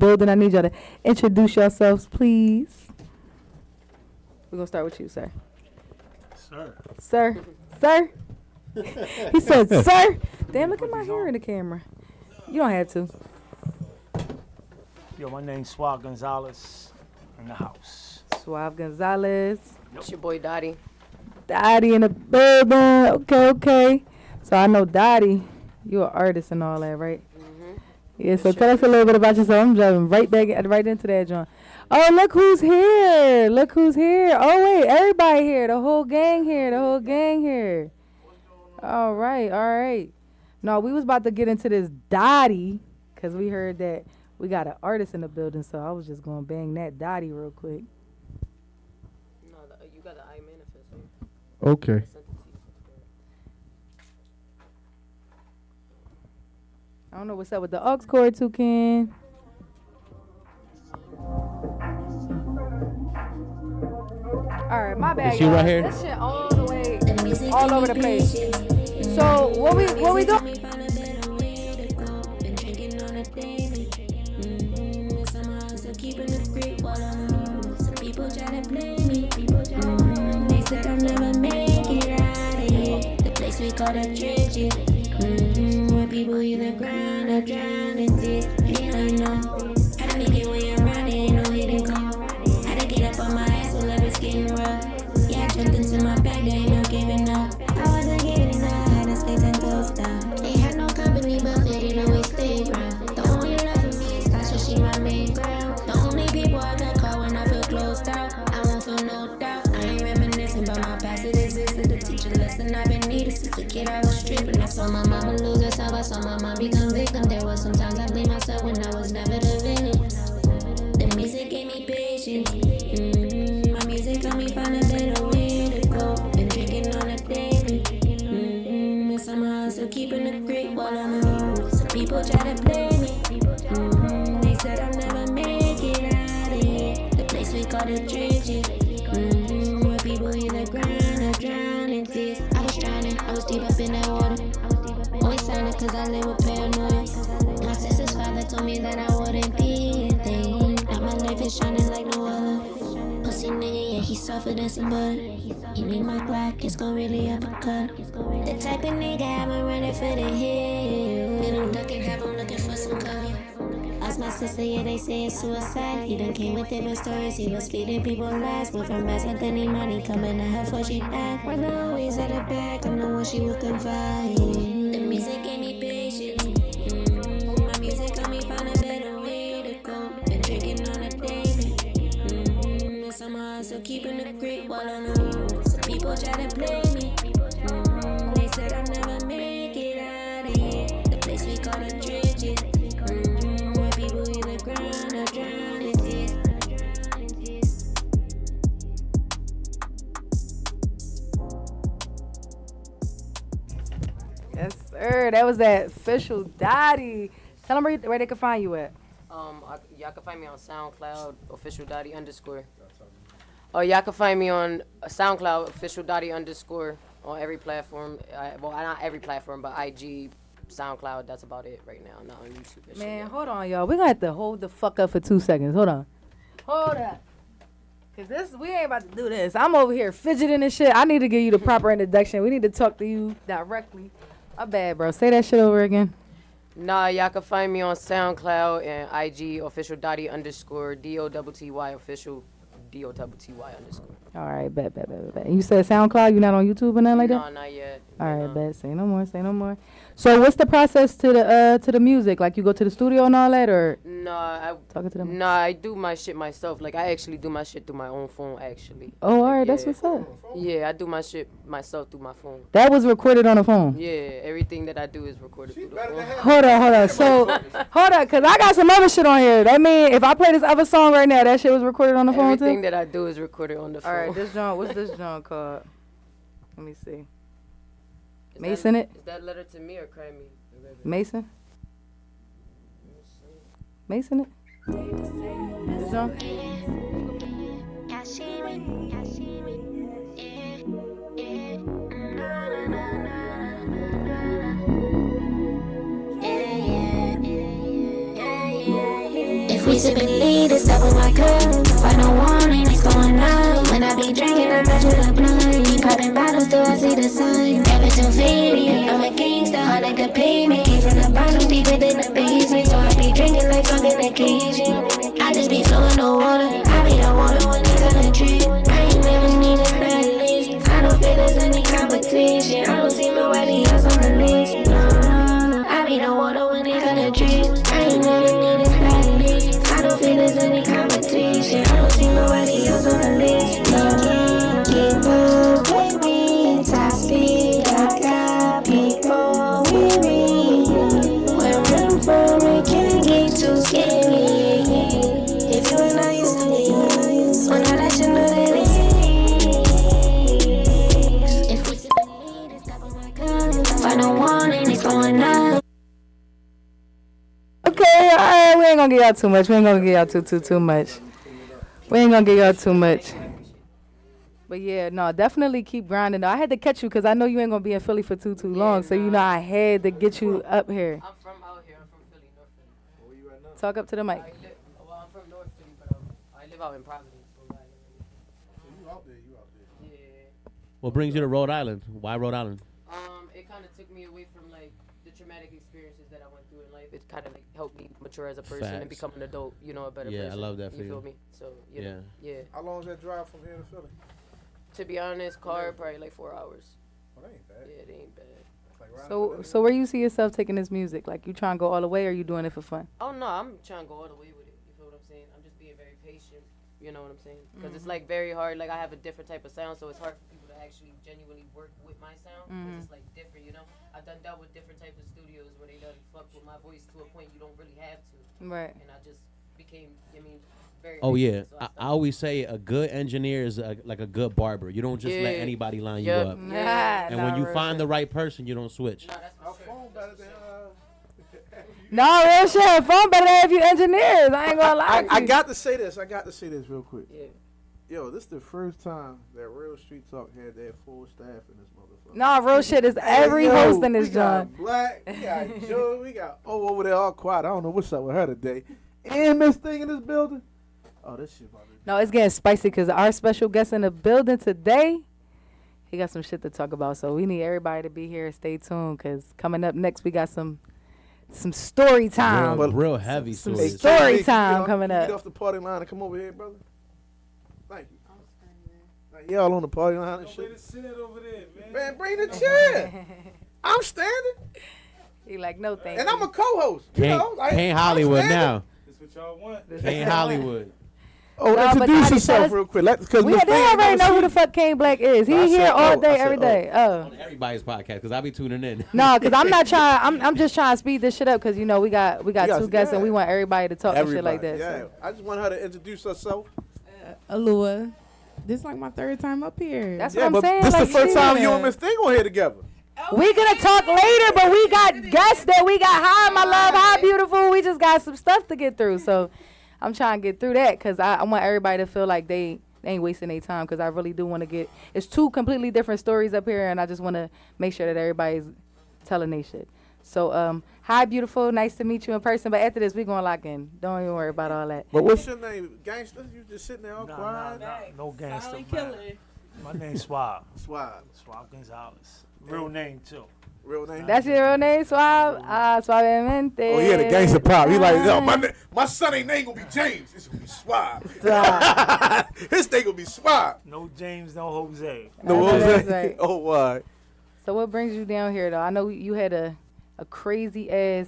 building. I need y'all to introduce yourselves, please. We're going to start with you, sir. Sir. Sir. Sir. He said, sir. Damn, look at my hair in the camera. You don't have to. Yo, my name's Suave Gonzalez in the house. Suave Gonzalez. It's your boy Dottie. Dottie in the building. Okay. So I know Dottie, you're an artist and all that, right? Mm-hmm. Yeah, so tell us a little bit about yourself. I'm driving right into that, John. Oh, look who's here. Look who's here. Oh, wait, everybody here. The whole gang here. All right. No, we was about to get into this Dottie because we heard that we got an artist in the building, so I was just going to bang that Dottie real quick. No, you got the iManifest here. Okay. I don't know what's up with the aux cord, Toucan. All right, my bad, Is she y'all. right here? This shit all the way, all over the place. So what we doing? People try to blame me. They said I'll never make it out of here. The place we call the trenches. Where people either grind or drown in tears. And I know how to make it when you're running, ain't no hidden call. How to get up on my ass when love is getting rough. Yeah, I jumped into my bag, there ain't no giving up. I wasn't giving up, I had to stay 10 toes down. They had no company, but they didn't always stay around. The only love for me is Tasha, she my main ground. The only people I can call when I feel closed out. I won't feel no doubt. I ain't reminiscing about my past, it existed to teach a lesson I've been needed since a kid. I was stripping. I saw my mama lose herself, I saw my mom become victim. There was sometimes I blamed myself when I was never the villain. The music gave me patience. My music helped me find a better way to go. Been drinking on a daily. And somehow I'm still keeping the grip while I'm alone. Some people try to blame me. They said I'll never make it out of here. The place we call the trenches. Where people either grind or drown in tears. I was drowning, I was deep up in that water. Always signing cause I live with paranoia. My sister's father told me that I wouldn't be a thing. Now my life is shining like no other. Pussy nigga, yeah, he softer than some butter. He need my Glock, it's gon' really uppercut. The type of nigga I'ma running for the hill. Then I'm ducking, have him looking for some cover. Ask my sister, yeah, they say it's suicide. He done came with different stories, he was feeding people lies. Went from Mass Anthony money, coming to her before she died. When I always at her back, I'm the one she would confide in. The music gave me patience. My music helped me find a better way to go. Been drinking on a daily. And somehow I'm still keeping the grip while on the road. Some people try to blame me. They said I'll never make it out of here. The place we call the trenches. Where people either grind or drown in tears. Yes, sir. That was that official Dottie. Tell them where they can find you at. Y'all can find me on SoundCloud, official Dottie _ y'all can find me on SoundCloud, official Dottie _ on every platform. Well, not every platform, but IG, SoundCloud. That's about it right now. Not on YouTube. And Man, shit. hold on, y'all. We gonna have to hold the fuck up for 2 seconds. Hold on. Hold up. Cause we ain't about to do this. I'm over here fidgeting and shit. I need to give you the proper introduction. We need to talk to you directly. My bad, bro. Say that shit over again. Nah, y'all can find me on SoundCloud and IG, official Dottie _ DOTTY official DOTTY _. All right, bet. You said SoundCloud. You not on YouTube or nothing like that? No, not yet. All right, bet. Say no more. So what's the process to the music? Like you go to the studio and all that, or talking to them? Nah, I do my shit myself. Like I actually do my shit through my own phone, actually. Oh, all right, yeah. that's what's up. Yeah, I do my shit myself through my phone. That was recorded on the phone. Yeah, everything that I do is recorded through the phone. Hold on. So hold on, cause I got some other shit on here. That mean if I play this other song right now, that shit was recorded on the phone too. Everything that I do is recorded on the phone. All right, this John. What's this John called? Let me see. Mason it? Is that letter to me or cry me? Mason? Mason it? This John? If we sippin' lead, it's up in my cup. Find no warning, it's going up. When I be drinking, I match with a blunt. Keep popping bottles till I see the sun. Never too faded, I'm a gangster, I like to pay me. Came from the bottom, deep within the basement. So I be drinking like fucking occasion. I just be flowing no water. I be the water when it's on a trip. I ain't never need a stylist. I don't feel there's any competition. I don't see nobody else on the list. No, I be the water when it's on a trip. I ain't never need a stylist. I don't feel there's any competition. I don't see nobody else on the list. No, keep up with me, top speed. I got people with me. When room for it can't get too scary. If you and I used to be, when I let you know that it's if we sip and lead, it's up on my cup. If I don't want it, it's going up. Okay, all right. We ain't gonna get y'all too much. We ain't gonna get y'all too much. We ain't gonna get y'all too much. But yeah, no, definitely keep grinding. Though. I had to catch you because I know you ain't gonna be in Philly for too long. So you know I had to get you up here. I'm from out here. I'm from Philly, North Philly. Where you at now? Talk up to the mic. Well, I'm from North Philly, but I live out in Providence. So you out there, Yeah. What brings you to Rhode Island? Why Rhode Island? It kind of took me away from like the traumatic experiences that I went through in life. It kind of like helped me mature as a person and Facts. become an adult. You know, a better Yeah, I person. love that for You you. feel me? So you know, yeah. How long is that drive from here to Philly? To be honest, car probably like 4 hours. Oh, that ain't bad. Yeah, it ain't bad. It's like riding So with so where you see yourself taking this music? Like you trying to go all the way, or you doing it for fun? Oh no, I'm trying to go all the way with it. You feel what I'm saying? I'm just being very patient. You know what I'm saying? Because it's like very hard. Like I have a different type of sound, so it's hard for people to actually genuinely work with my sound. 'Cause it's like different, you know. I've done dealt with different types of studios where they done fuck with my voice to a point you don't really have to. Right. And I just became, very. Oh yeah, patient, so I stopped. always say a good engineer is like a good barber. You don't just let Yeah. anybody line Yup. you up. Yeah. And when you find the right person, you don't switch. No, that's Our for sure. phone better than No, real shit. Phone better than if you engineers. I ain't gonna lie. I got to say this. I got to say this real quick. Yeah. Yo, this is the first time that Real Street Talk had their full staff in this motherfucker. No, real shit is every Yo, host in this we got joint. Black, we got Joe, we got over there all quiet. I don't know what's up with her today. And Miss Thing in this building. Oh, this shit about to No, it's getting spicy because our special guest in the building today, he got some shit to talk about. So we need everybody to be here and stay tuned because coming up next, we got some story time. Real heavy Some stories. story Hey, Jay, time can you coming up. Get off the party line and come over here, brother. Thank you. Like, y'all on the party line and shit. Man, bring the chair. I'm standing, He like, no thank and you. I'm a co-host. You know, like, Can't I'm Hollywood standing. now. That's what y'all want. Can't Hollywood. Oh, No, but introduce Toddy, tell yourself us- real quick. Because They already know who the fuck Kane Black is. He I here said, all oh, day, I said, every day. Oh. On everybody's podcast because I be tuning in. No, because I'm not trying. I'm just trying to speed this shit up because, you know, we got got- two guests and we yeah. want everybody to talk and shit like that. Yeah, So. I just want her to introduce herself. Alua. This is like my third time up here. That's Yeah, what I'm but saying. this like, the first time you yeah. and Miss Thing on here together. We gonna talk later, but we got guests that we got. Hi, my love. Hi, beautiful. We just got some stuff to get through. So I'm trying to get through that because I want everybody to feel like they ain't wasting their time because I really do want to get. It's two completely different stories up here, and I just want to make sure that everybody's telling their shit. So, hi, beautiful. Nice to meet you in person. But after this, we gonna lock in. Don't even worry about all that. But what's your name? Gangster? You just sitting there all Oh, quiet? No gangster, Silent man. killer. My name's Swab. Swab. Swab Gonzalez. Real name, too. Real name? That's your real name, Suave? Suavemente. Oh, yeah, the gangster pop. He like, yo, my son ain't name gonna be James. It's gonna be Swab. His name gonna be Swab. No James, no Jose. No, I know what was that's that? right. Oh, why? So what brings you down here, though? I know you had a crazy ass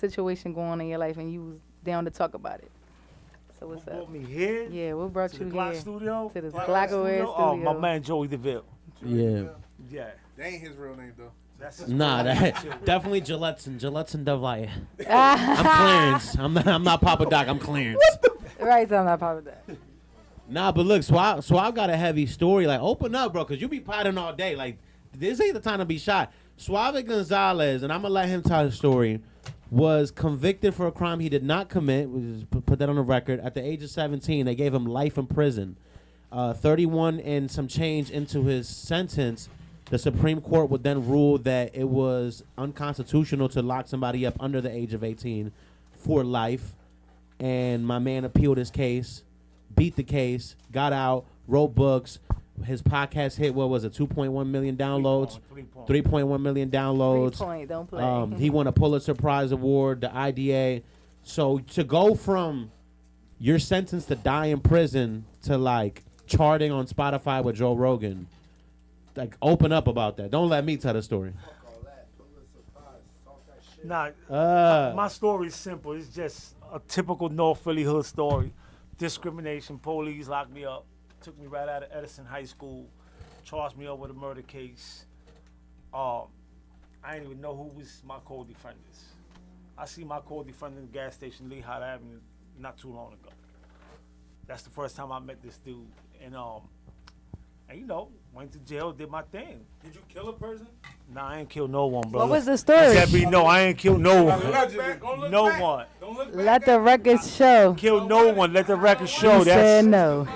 situation going on in your life, and you was down to talk about it. So what's Who up? brought me here? Yeah, what brought To the you Glock here? studio? To the Glock Glockaware studio. Oh, my man Joey DeVille. Yeah. Yeah. That ain't his real name, though. That's his Nah, real name, too. that definitely Gillette's Device. I'm Clarence. I'm not Papa Doc. I'm Clarence. Right, so I'm not part of that. Nah, but look, Swab got a heavy story. Like, open up, bro, because you be potting all day. Like, this ain't the time to be shot. Suave Gonzalez, and I'm going to let him tell his story, was convicted for a crime he did not commit. Put that on the record. At the age of 17, they gave him life in prison. 31 and some change into his sentence, the Supreme Court would then rule that it was unconstitutional to lock somebody up under the age of 18 for life. and my man appealed his case, beat the case, got out, wrote books. His podcast hit, what was it, 2.1 million downloads? 3.1 million downloads. 3 point, don't play. He won a Pulitzer Prize award, the IDA. So to go from you're sentenced to die in prison to like charting on Spotify with Joe Rogan, like open up about that. Don't let me tell the story. Nah, my story is simple. It's just a typical North Philly hood story. Discrimination, police locked me up, took me right out of Edison High School, charged me up with a murder case. I didn't even know who was my co-defendants. I see my co-defendant in the gas station, Lehigh Avenue, not too long ago. That's the first time I met this dude. And you know, went to jail, did my thing. Did you kill a person? Nah, I ain't killed no one, bro. What was the story? No, I ain't killed no one. No back. one. Don't look Let back the record show. Killed no one. Let the record show. You said no.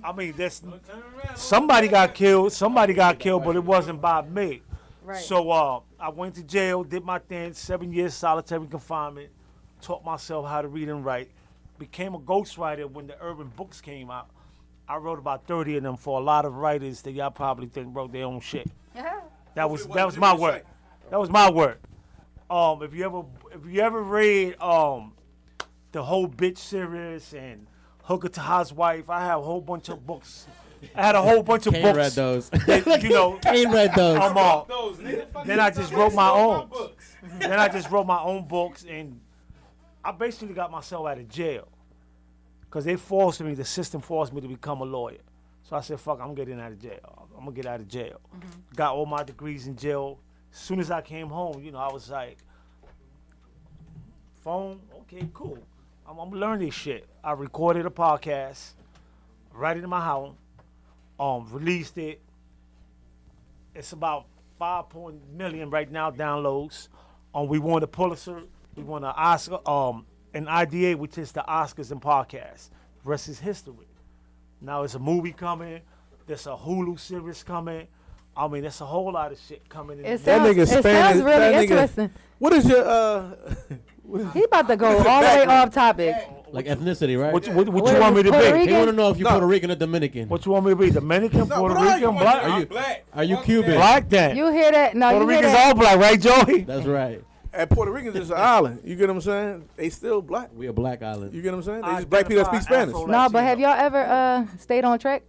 I mean, somebody got killed. Somebody got killed, but it wasn't by me. Right. So I went to jail, did my thing, 7 years solitary confinement, taught myself how to read and write, became a ghostwriter when the urban books came out. I wrote about 30 of them for a lot of writers that y'all probably think wrote their own shit. That was my work. That was my work. If you ever read the whole bitch series and Hooker to Housewife, I have a whole bunch of books. I had a whole bunch of Kane books. read those. That, you know, Kane read those. Then I just wrote my own. Then I just wrote my own books, and I basically got myself out of jail. Because they forced me, the system forced me to become a lawyer. So I said, fuck, I'm getting out of jail. I'm going to get out of jail. Got all my degrees in jail. As soon as I came home, you know, I was like, phone, okay, cool. I'm going to learn this shit. I recorded a podcast, right in my house, released it. It's about 5 million right now downloads. We won a Pulitzer. We won an Oscar. An IDA, which is the Oscars and podcasts. The rest is history. Now there's a movie coming. There's a Hulu series coming. I mean, there's a whole lot of shit coming. It sounds really interesting. What is your He about to go all the way off topic. Like ethnicity, right? What you want me to Puerto be? Rican? They want to know if you're Puerto Rican or Dominican. What you want me to be? Dominican, Puerto Rican, black? Are you black? Are you Cuban? Black then. You hear that? No, Puerto you hear Ricans that? all black, right, Joey? That's right. and Puerto Ricans is an island. You get what I'm saying? They still black. We a black island. You get what I'm saying? They just black people that speak Spanish. No, but have y'all ever stayed on track?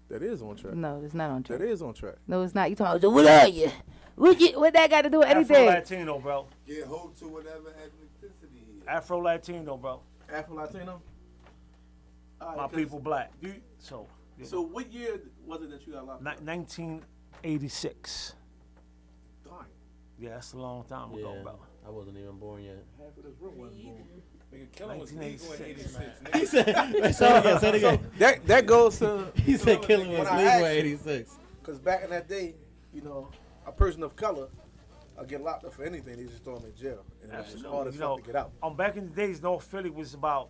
That is on track. No, it's not on track. That is on track. No, it's not. You talking about, so what are you? What that got to do with anything? Afro-Latino, bro. Get hold to whatever ethnicity is. Afro-Latino, bro. Afro-Latino? My people black. So what year was it that you got locked up? 1986. Darn. Yeah, that's a long time ago, bro. I wasn't even born yet. Half of this room wasn't born. Nigga, Killer was legal in 86. He said, say it again. That goes to... He said killing was When I legal asked at you, 86. Because back in that day, you know, a person of color get locked up for anything. They just throw them in jail. And it's hard as fuck to get out. Back in the days, North Philly was about,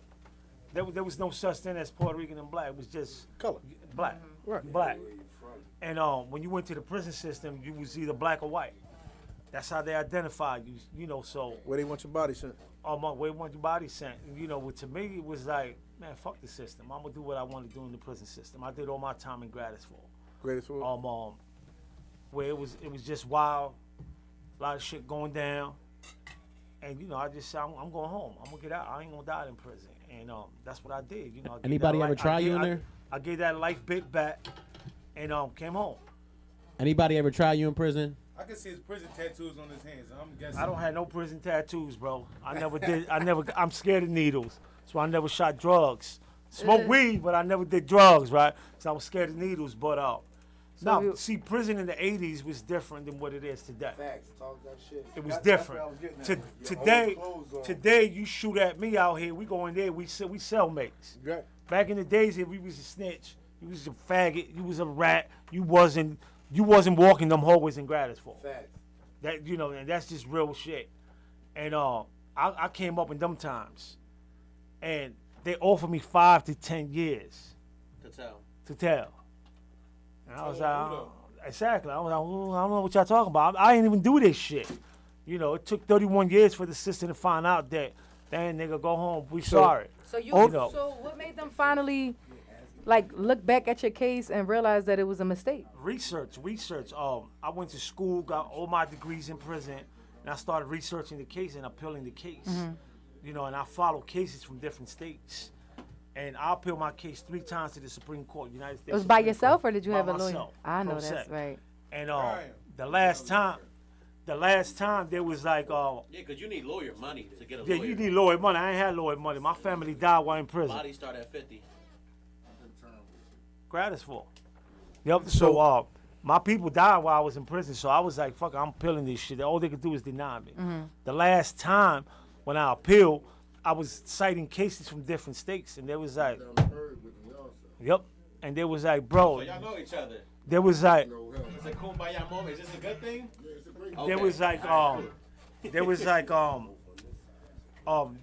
there was no such thing as Puerto Rican and black. It was just Color. black. Right. Black. And when you went to the prison system, you was either black or white. That's how they identified you, you know, so. Where they want your body sent. Where you want your body sent. You know, to me, it was like, man, fuck the system. I'm going to do what I want to do in the prison system. I did all my time in Gratisville. Gratisville? Where it was just wild, a lot of shit going down. And, you know, I just said, I'm going home. I'm going to get out. I ain't going to die in prison. And that's what I did. You know, Anybody ever try you in there? I gave that life bit back and came home. Anybody ever try you in prison? I can see his prison tattoos on his hands. I'm guessing. I don't have no prison tattoos, bro. I never did. I'm scared of needles. So I never shot drugs. Smoked weed, but I never did drugs, right? So I was scared of needles. But now, see, prison in the 80s was different than what it is today. Facts. Talk that shit. It was different. Today, you shoot at me out here, we go in there, we cellmates. Right. Back in the days, if we was a snitch, you was a faggot, you was a rat, you wasn't walking them hallways in Gratisville. Facts. That, you know, and that's just real shit. And I came up in them times, and they offered me 5 to 10 years to tell. And I was like, exactly. I was like, I don't know what y'all talking about. I ain't even do this shit. You know, it took 31 years for the system to find out that Damn, nigga, go home. We sorry. So you know. so what made them finally like look back at your case and realize that it was a mistake? Research. I went to school, got all my degrees in prison, and I started researching the case and appealing the case. You know, and I follow cases from different states. And I appealed my case 3 times to the Supreme Court, United States. It was by Supreme yourself, Court. or did you By have a lawyer? myself, I know pro that's se. right. And the last time there was like Yeah, because you need lawyer money to get a yeah, lawyer. you need lawyer money. I ain't had lawyer money. My family died while in prison. Body start at 50. Gratis for. Yep. So my people died while I was in prison. So I was like, fuck, I'm appealing this shit. All they could do is deny me. The last time when I appealed, I was citing cases from different states, and there was like, yep, and there was like, bro, So y'all know each other. there was like, It's a kumbaya moment. Is this a good thing? there was like,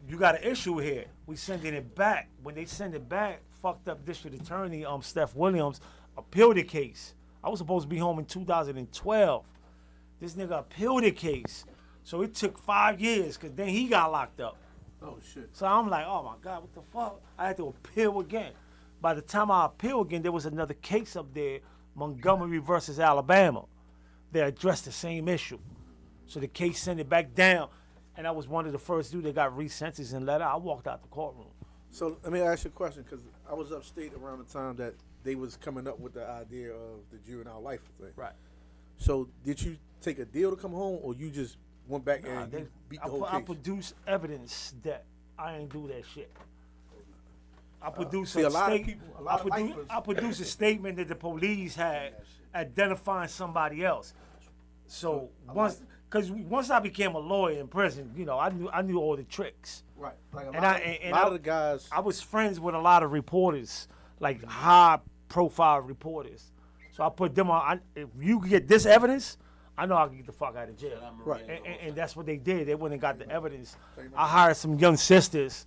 you got an issue here. We sending it back. When they send it back, fucked up district attorney, Steph Williams, appealed the case. I was supposed to be home in 2012. This nigga appealed the case. So it took 5 years, because then he got locked up. Oh shit. So I'm like, oh my God, what the fuck? I had to appeal again. By the time I appeal again, there was another case up there, Montgomery versus Alabama. They addressed the same issue. So the case sent it back down, and I was one of the first dudes that got resentenced and let out. I walked out the courtroom. So let me ask you a question, because I was upstate around the time that they was coming up with the idea of the juvenile life thing. Right. So did you take a deal to come home, or you just went back and you beat the whole I case? produced evidence that I ain't do that shit. I produced see, a lot of state- people- a lot of lifers- I produced a statement that the police had identifying somebody else. So once I became a lawyer in prison, you know, I knew all the tricks. Right. Like And a lot of the guys. I was friends with a lot of reporters, like high-profile reporters. So I put them on. If you get this evidence, I know I can get the fuck out of jail. Right. And that's what they did. They went and got the evidence. I hired some young sisters,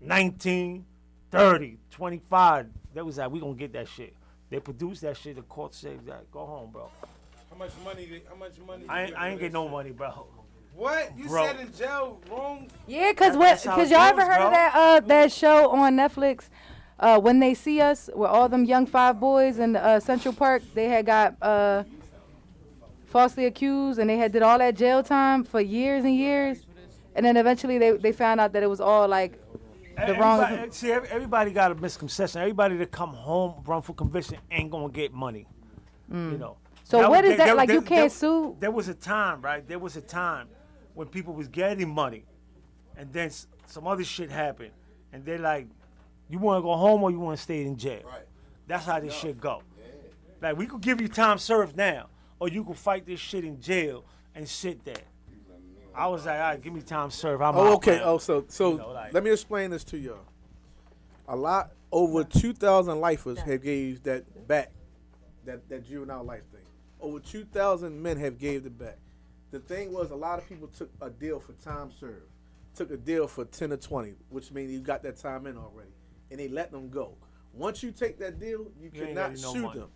19, 30, 25. They was like, we gonna get that shit. They produced that shit. The court said, that, go home, bro. How much money? I ain't get no money, bro. What? You Bro. said in jail wrong? Yeah, cause That's how it y'all ever goes, heard bro. of that show on Netflix, When They See Us, where all them young 5 boys in Central Park, they had got falsely accused, and they had did all that jail time for years and years, and then eventually they found out that it was all like the wrong. See, everybody got a misconception. Everybody that come home wrongful conviction ain't gonna get money. You know. So what is that? There- Like you there- can't there- sue? There was a time, right? There was a time when people was getting money, and then some other shit happened, and they're like, "You want to go home or you want to stay in jail?" Right. That's how this shit go. Like we could give you time served now, or you could fight this shit in jail and sit there. I was like, all right, give me time served. I'm Oh, out, okay. man. Oh, so You know, like- let me explain this to y'all. Over 2,000 lifers have gave that back, that juvenile life thing. Over 2,000 men have gave it back. The thing was, a lot of people took a deal for time served, took a deal for 10 or 20, which means you got that time in already, and they let them go. Once you take that deal, you You ain't cannot getting no sue money. them.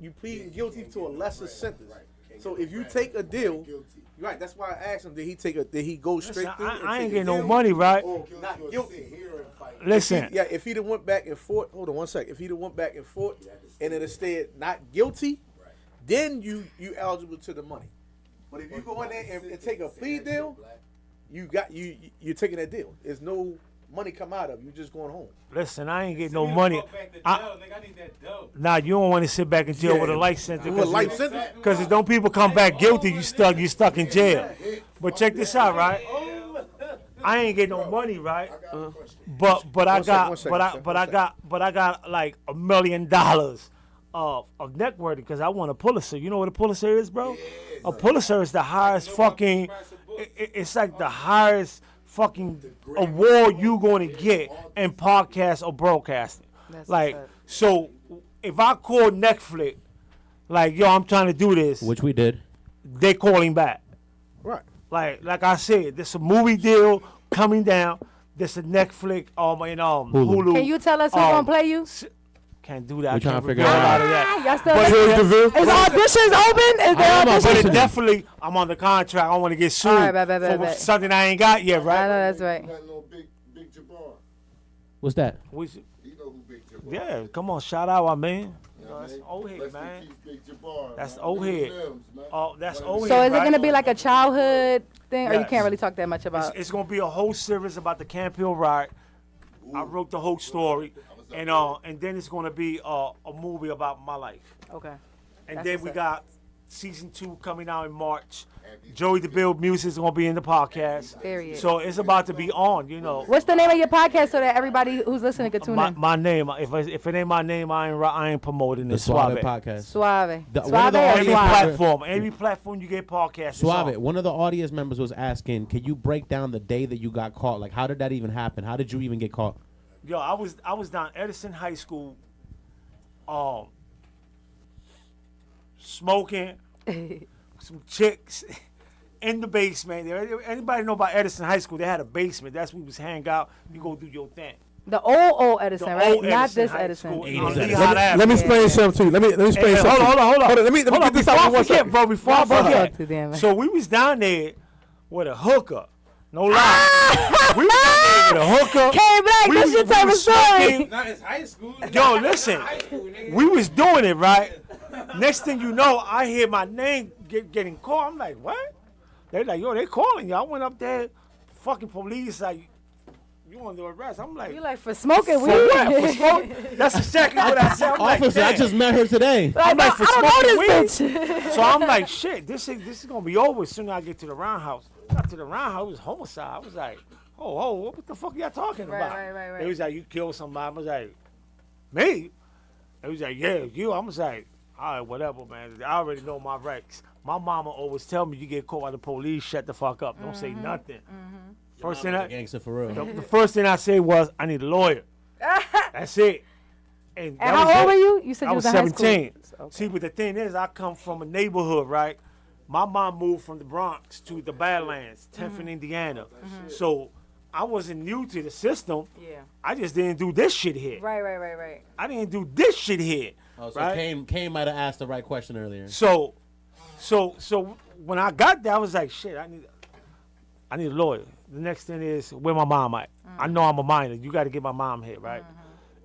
You plead guilty to a lesser sentence. So if you take a deal, right? That's why I asked him, did he go straight Listen, through? and I take ain't a getting no deal? money, right? Not guilty. Listen, Yeah, if he'd have went back and forth, hold on one second. If he'd have went back and forth and it stayed not guilty, then you eligible to the money. But if you go in there and take a plea deal, you're taking that deal. There's no money come out of it. You're just going home. listen, I ain't getting no money. I need that dough. Nah, you don't want to sit back in jail Yeah. with a life sentence. With a life sentence? Because if don't people come back guilty, you stuck in jail. But check this out, right? I ain't getting no money, right? But I got like $1 million of net worth because I won a Pulitzer. You know what a Pulitzer is, bro? A Pulitzer is the highest fucking. It's like the highest fucking award you going to get in podcast or broadcasting. That's Like, what's up. so if I call Netflix, like, yo, I'm trying to do this, Which we did. they calling back. Right. Like I said, there's a movie deal coming down. There's a Netflix and Hulu. Can you tell us who's gonna play you? Can't do that. We I trying can't to figure reveal it a lot out. of that. Y'all still But is auditions open? Is there I know, But auditions? it definitely, I'm on the contract. I don't want to get sued All right, bet, for something I ain't got yet, I right? know that's right. You know Big Jabbar. What's that? We should- You know who Big Jabbar. yeah, come on, shout out, my man. You know, Yeah, that's man. old head, Rest in man. peace, Big Jabbar, That's man. old Big head. limbs, man. Oh, that's old So head, is it right? gonna be like a childhood thing, or you Yes. can't really talk that much about? It's gonna be a whole series about the Camp Hill riot. I wrote the whole story, and then it's gonna be a movie about my life. Okay. And That's then what's we up. got season 2 coming out in March. Joey the Build Music is gonna be in the podcast. Period. So it's about to be on, you know. What's the name of your podcast so that everybody who's listening can tune in? My name. If it ain't my name, I ain't promoting The it. Suave Suave. podcast. Suave. The- one of Suave the or Every audience Suave? platform, every platform you get podcasts. it's Suave. on. One of the audience members was asking, "Can you break down the day that you got caught? Like, how did that even happen? How did you even get caught?" Yo, I was down Edison High School, smoking some chicks in the basement. Anybody know about Edison High School? They had a basement. That's where we was hang out. You go do your thing. The old Edison, The right? old Not Edison this High Edison. School. Eighties On Edison. Lehigh Ave. Let me Yeah. explain something to you. Let me explain Hey, something. hold on. Let me Hold on, get this before out I in 1 forget, second. bro, before I forget. Too damn. So we was down there with a hooker. No lie. We was down there with a hooker. Came back. We That's was- your we type of was story. smoking. Not his high school. Yo, listen. High school, nigga. We was doing it, right? Next thing you know, I hear my name getting called. I'm like, what? They like, yo, they calling you. I went up there, fucking police, like, you under arrest. I'm like, You like for smoking for weed? what? For smoke? That's exactly what I said. I'm like, Officer, I damn. just met her today. Like, I'm like, for I don't know this smoking bitch. So I'm like, shit, this is gonna be over as soon as I get to the roundhouse. Got to the roundhouse, it was homicide. I was like, oh, what the fuck y'all talking Right, about? right. They was like, you killed somebody. I was like, me? They was like, yeah, you. I was like, all right, whatever, man. I already know my rights. My mama always tell me, you get caught by the police, shut the fuck up. Don't say nothing. First thing Gangster for real. the first thing I said was, I need a lawyer. That's it. And that And how was old it. were you? You said I you was was in high 17. school. See, but the thing is, I come from a neighborhood, right? My mom moved from the Bronx to the Badlands, 10th in Indiana. So I wasn't new to the system. Yeah. I just didn't do this shit here. Right. I didn't do this shit here. Oh, so right? Kane might have asked the right question earlier. So when I got there, I was like, shit, I need a lawyer. The next thing is where my mom at. I know I'm a minor. You got to get my mom here, right?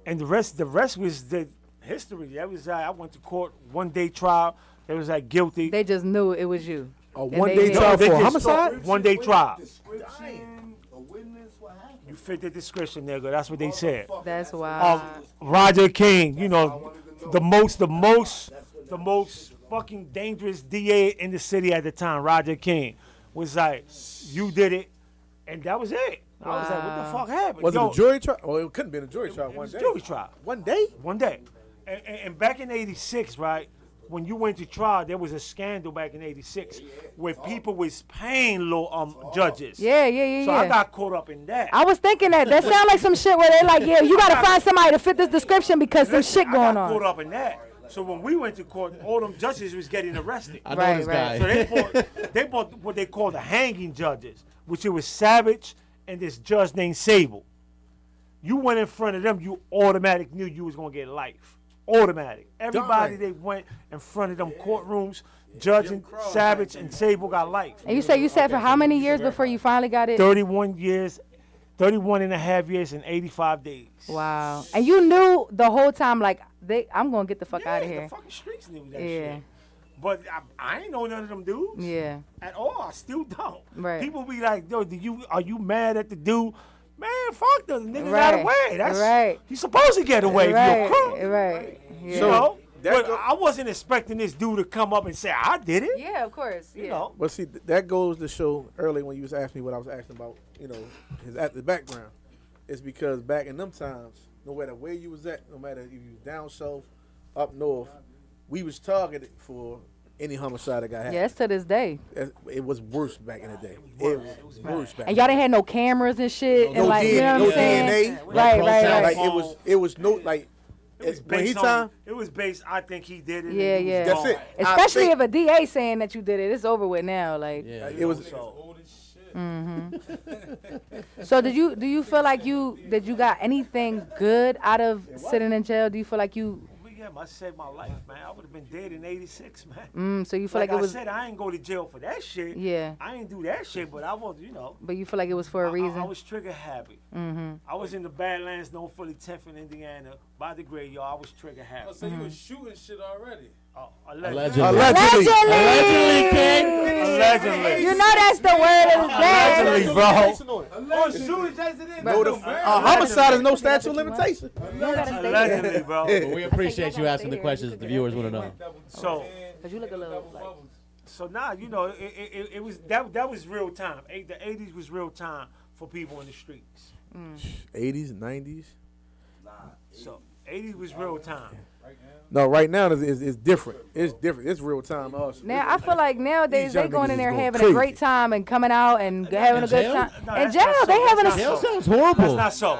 And the rest was the history. That was I went to court, 1-day trial. They was like guilty. They just knew it was you. A And 1 they day did. trial they for just homicide? 1-day trial. Description, a witness, what happened? You fit the description, nigga. That's what they said. That's wild. Roger King, you know, the most fucking dangerous DA in the city at the time, Roger King, was like, you did it, and that was it. I was like, what the fuck happened? Was Yo, it a jury trial? Well, it couldn't have been a jury trial it one was day. jury trial. 1 day? 1 day. And back in '86, right, when you went to trial, there was a scandal back in '86 where people was paying judges. Yeah. So I got caught up in that. I was thinking that. That sound like some shit where they like, yeah, you got to find somebody to fit this description because some shit I going got caught on. up in that. So when we went to court, all them judges was getting arrested. I know Right, this right. guy. So they bought what they call the hanging judges, which it was Savage and this judge named Sable. You went in front of them, you automatic knew you was gonna get life. Automatic. Everybody Darn. they went in front of them courtrooms, judging Savage and Sable got life. And you said for how many years before you finally got it? 31 years, 31 and a half years and 85 days. Wow. And you knew the whole time, like, I'm going to get the fuck Yeah, out of the here. fucking streets knew that Yeah. shit. But I ain't know none of them dudes. Yeah. At all. I still don't. Right. People be like, yo, are you mad at the dude? Man, fuck the nigga got Right. away. That's Right. He's supposed to get away if you're a crook. Right. Yeah. You know? that But go- I wasn't expecting this dude to come up and say, I did it. Yeah, of course. Yeah. You know? Well, see, that goes to show early when you was asking me what I was asking about, you know, the background. It's because back in them times, no matter where you was at, no matter if you was down south, up north, we was targeted for any homicide that got happened. Yes, to this day. It was worse back in the day. It was worse back. And y'all didn't have no cameras and shit. No and like, you know what no I'm saying? DNA. Right, right, Like right. it was no like. It was When he based time, on, it was based, I think he did it. Yeah, and he was yeah. That's gone. it. Especially I if a DA saying that you did it, it's over with now. Like, Yeah. it was. So, Old as shit. So do you feel like you got anything good out of sitting in jail? Do you feel like you? Well, yeah, I saved my life, man. I would have been dead in '86, man. So you feel like it was? I said, I ain't go to jail for that shit. Yeah. I ain't do that shit, but I was, you know. But you feel like it was for a reason? I was trigger happy. I was in the Badlands, known for the 10th in Indiana, by the graveyard. I was trigger happy. Oh, so you was shooting shit already? Allegedly. Allegedly. You know that's the word of the day. Allegedly, bro. Oh, shooting just it No, the homicide is no statute of limitation. Allegedly, bro. But we appreciate you asking the questions the viewers want to know. So, Cause you look a little like. so now you know it was that was real time. The '80s was real time for people in the streets. 80s, 90s. So '80s was real time. No, right now it's different. It's different. It's real time. Also. Now I feel like nowadays These they young going in niggas there is going having crazy. a great time and coming out and having a good jail? time. No, In that's jail, not so. they having a That's Jail not so. sounds horrible. That's not so.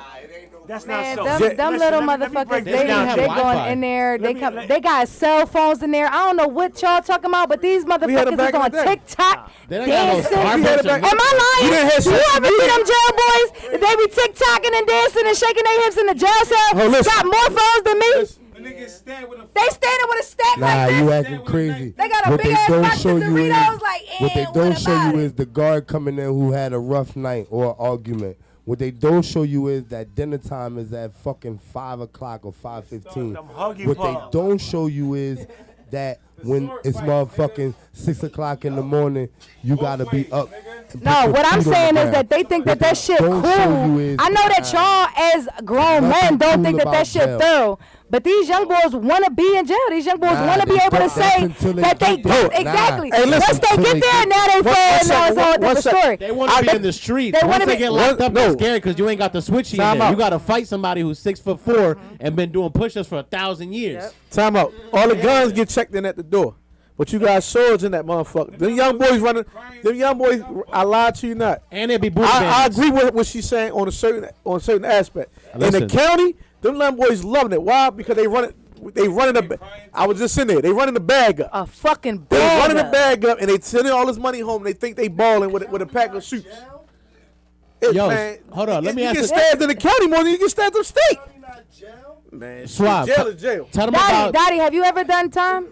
That's man. not Them, so. them Listen, little let me motherfuckers, break they this down. they Wi-Fi. going in there. They me- come. let- They got cell phones in there. I don't know what y'all talking about, but these had 'em motherfuckers back is in on the day. TikTok They don't got no dancing. Starbucks back- Am I You didn't lying? have Do you social ever see them jail boys? They be TikToking and dancing and shaking their hips in the jail cell. Oh, listen. Got more phones than me. The nigga stand with a They standing with a stack Nah, like you this. acting crazy. They got a What big they ass don't box show of you is Doritos. Like, what they what don't show about you it? is the guard coming in who had a rough night or argument. What they don't show you is that dinner time is at fucking 5 o'clock or 5:15. Them huggy What they paws. don't show you is that when it's motherfucking 6 o'clock in the morning, you gotta be up. and No, put your what I'm feet on saying the is that ground. they think that What they shit don't show cool. you is I know that y'all as grown men nothing don't cool think that about shit jail. thorough. But these young boys want to be in jail. These young boys Nah, want to be they able to don't. say That's until they that they get there. don't. Exactly. Nah. Hey, listen, Once they until get they there, get now they One fall and now it's a whole second, one different second. story. They want to be in the street. they Once wanna they be- get locked up, no. they're scared because you ain't got the switchy in Time there. out. You got to fight somebody who's 6'4" and been doing push-ups for 1,000 years. Time out. All the guns get checked in at the door. But you got swords in that motherfucker. Them young boys running. Them young boys, I lied to you not. And it be booty I bandits. agree with what she's saying on a certain aspect. In Listen. the county, them young boys loving it. Why? Because they running the. I was just in there. They running the bag up. A fucking They bag running the up. bag up and they sending all this money home. They think they balling with a pack of shoots. Hey, Yo, man, hold on, let me you ask get you- stabbed in the county more than you get stabbed upstate. Man, Suave. jail is jail. Tell them Daddy, about. Daddy, have you ever done time?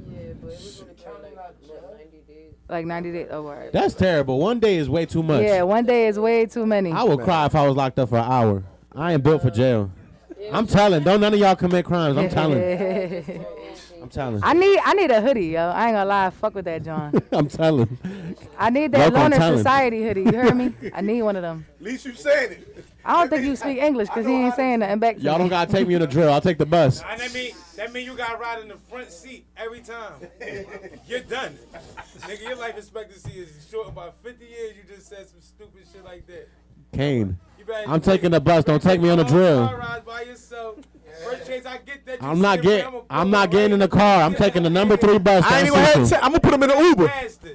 Yeah, but it was only for like 90 days. Like 90 days. Oh, all right. That's terrible. One day is way too much. Yeah, one day is way too many. I would cry if I was locked up for an hour. I ain't built for jail. I'm telling. Don't none of y'all commit crimes. I'm telling. I'm telling. I need a hoodie, yo. I ain't gonna lie. Fuck with that, John. I'm telling. I need that Loco, I'm Loner telling. Society hoodie. You heard me? I need one of them. At least you saying it. I don't think you speak English because he ain't saying nothing back to Y'all me. don't gotta take me in the drill. I'll take the bus. And that mean you got to ride in the front seat every time. You're done. Nigga, your life expectancy is short about 50 years. You just said some stupid shit like that. Kane. You better I'm taking the bus. Don't take me on the drill. Car ride by yourself. First chance I get that. I'm not getting in the car. I'm taking the number 3 bus. I ain't even down had Central. I'm gonna put him in the Uber.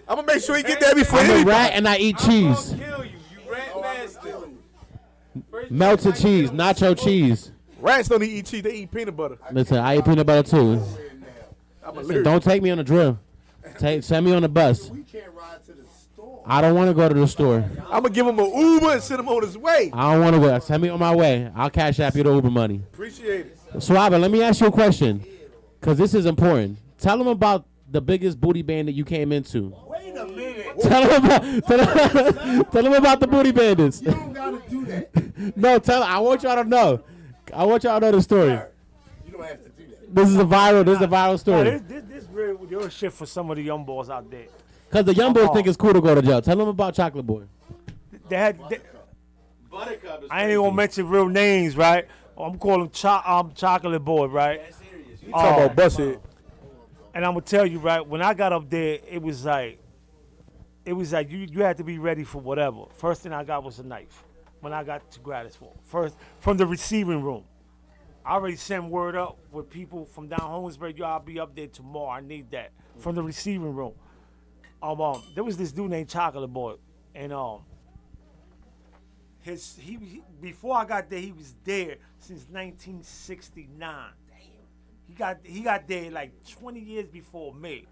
I'm gonna make sure he get there before I'm a anybody. rat and I eat cheese. I'm gonna kill you. You rat bastard. First Melted chance I cheese, get nacho cheese. Rats don't eat cheese; they eat peanut butter. Listen, I eat peanut butter too. I'm a Listen, don't take me on the drill. Send me on the bus. We can't ride to the store. I don't want to go to the store. I'm gonna give him an Uber and send him on his way. I don't want to go. Send me on my way. I'll cash app you the Uber money. Appreciate it. Suave, let me ask you a question, because this is important. Tell them about the biggest booty band that you came into. Wait a minute. Tell them about the booty bandits. You don't gotta do that. No, I want y'all to know. I want y'all to know the story. You don't have to do that. This is a viral Nah, story. this real shit for some of the young boys out there. Because the young boys think it's cool to go to jail. Tell them about Chocolate Boy. They I ain't even gonna mention real names, right? I'm calling Chocolate Boy, right? You talking about busted? And I'm gonna tell you, right, when I got up there, it was like you had to be ready for whatever. First thing I got was a knife when I got to Gratisville. First, from the receiving room. I already sent word up with people from down Holmesburg, yo, I'll be up there tomorrow. I need that. From the receiving room. There was this dude named Chocolate Boy. And he before I got there, he was there since 1969. He got there like 20 years before me.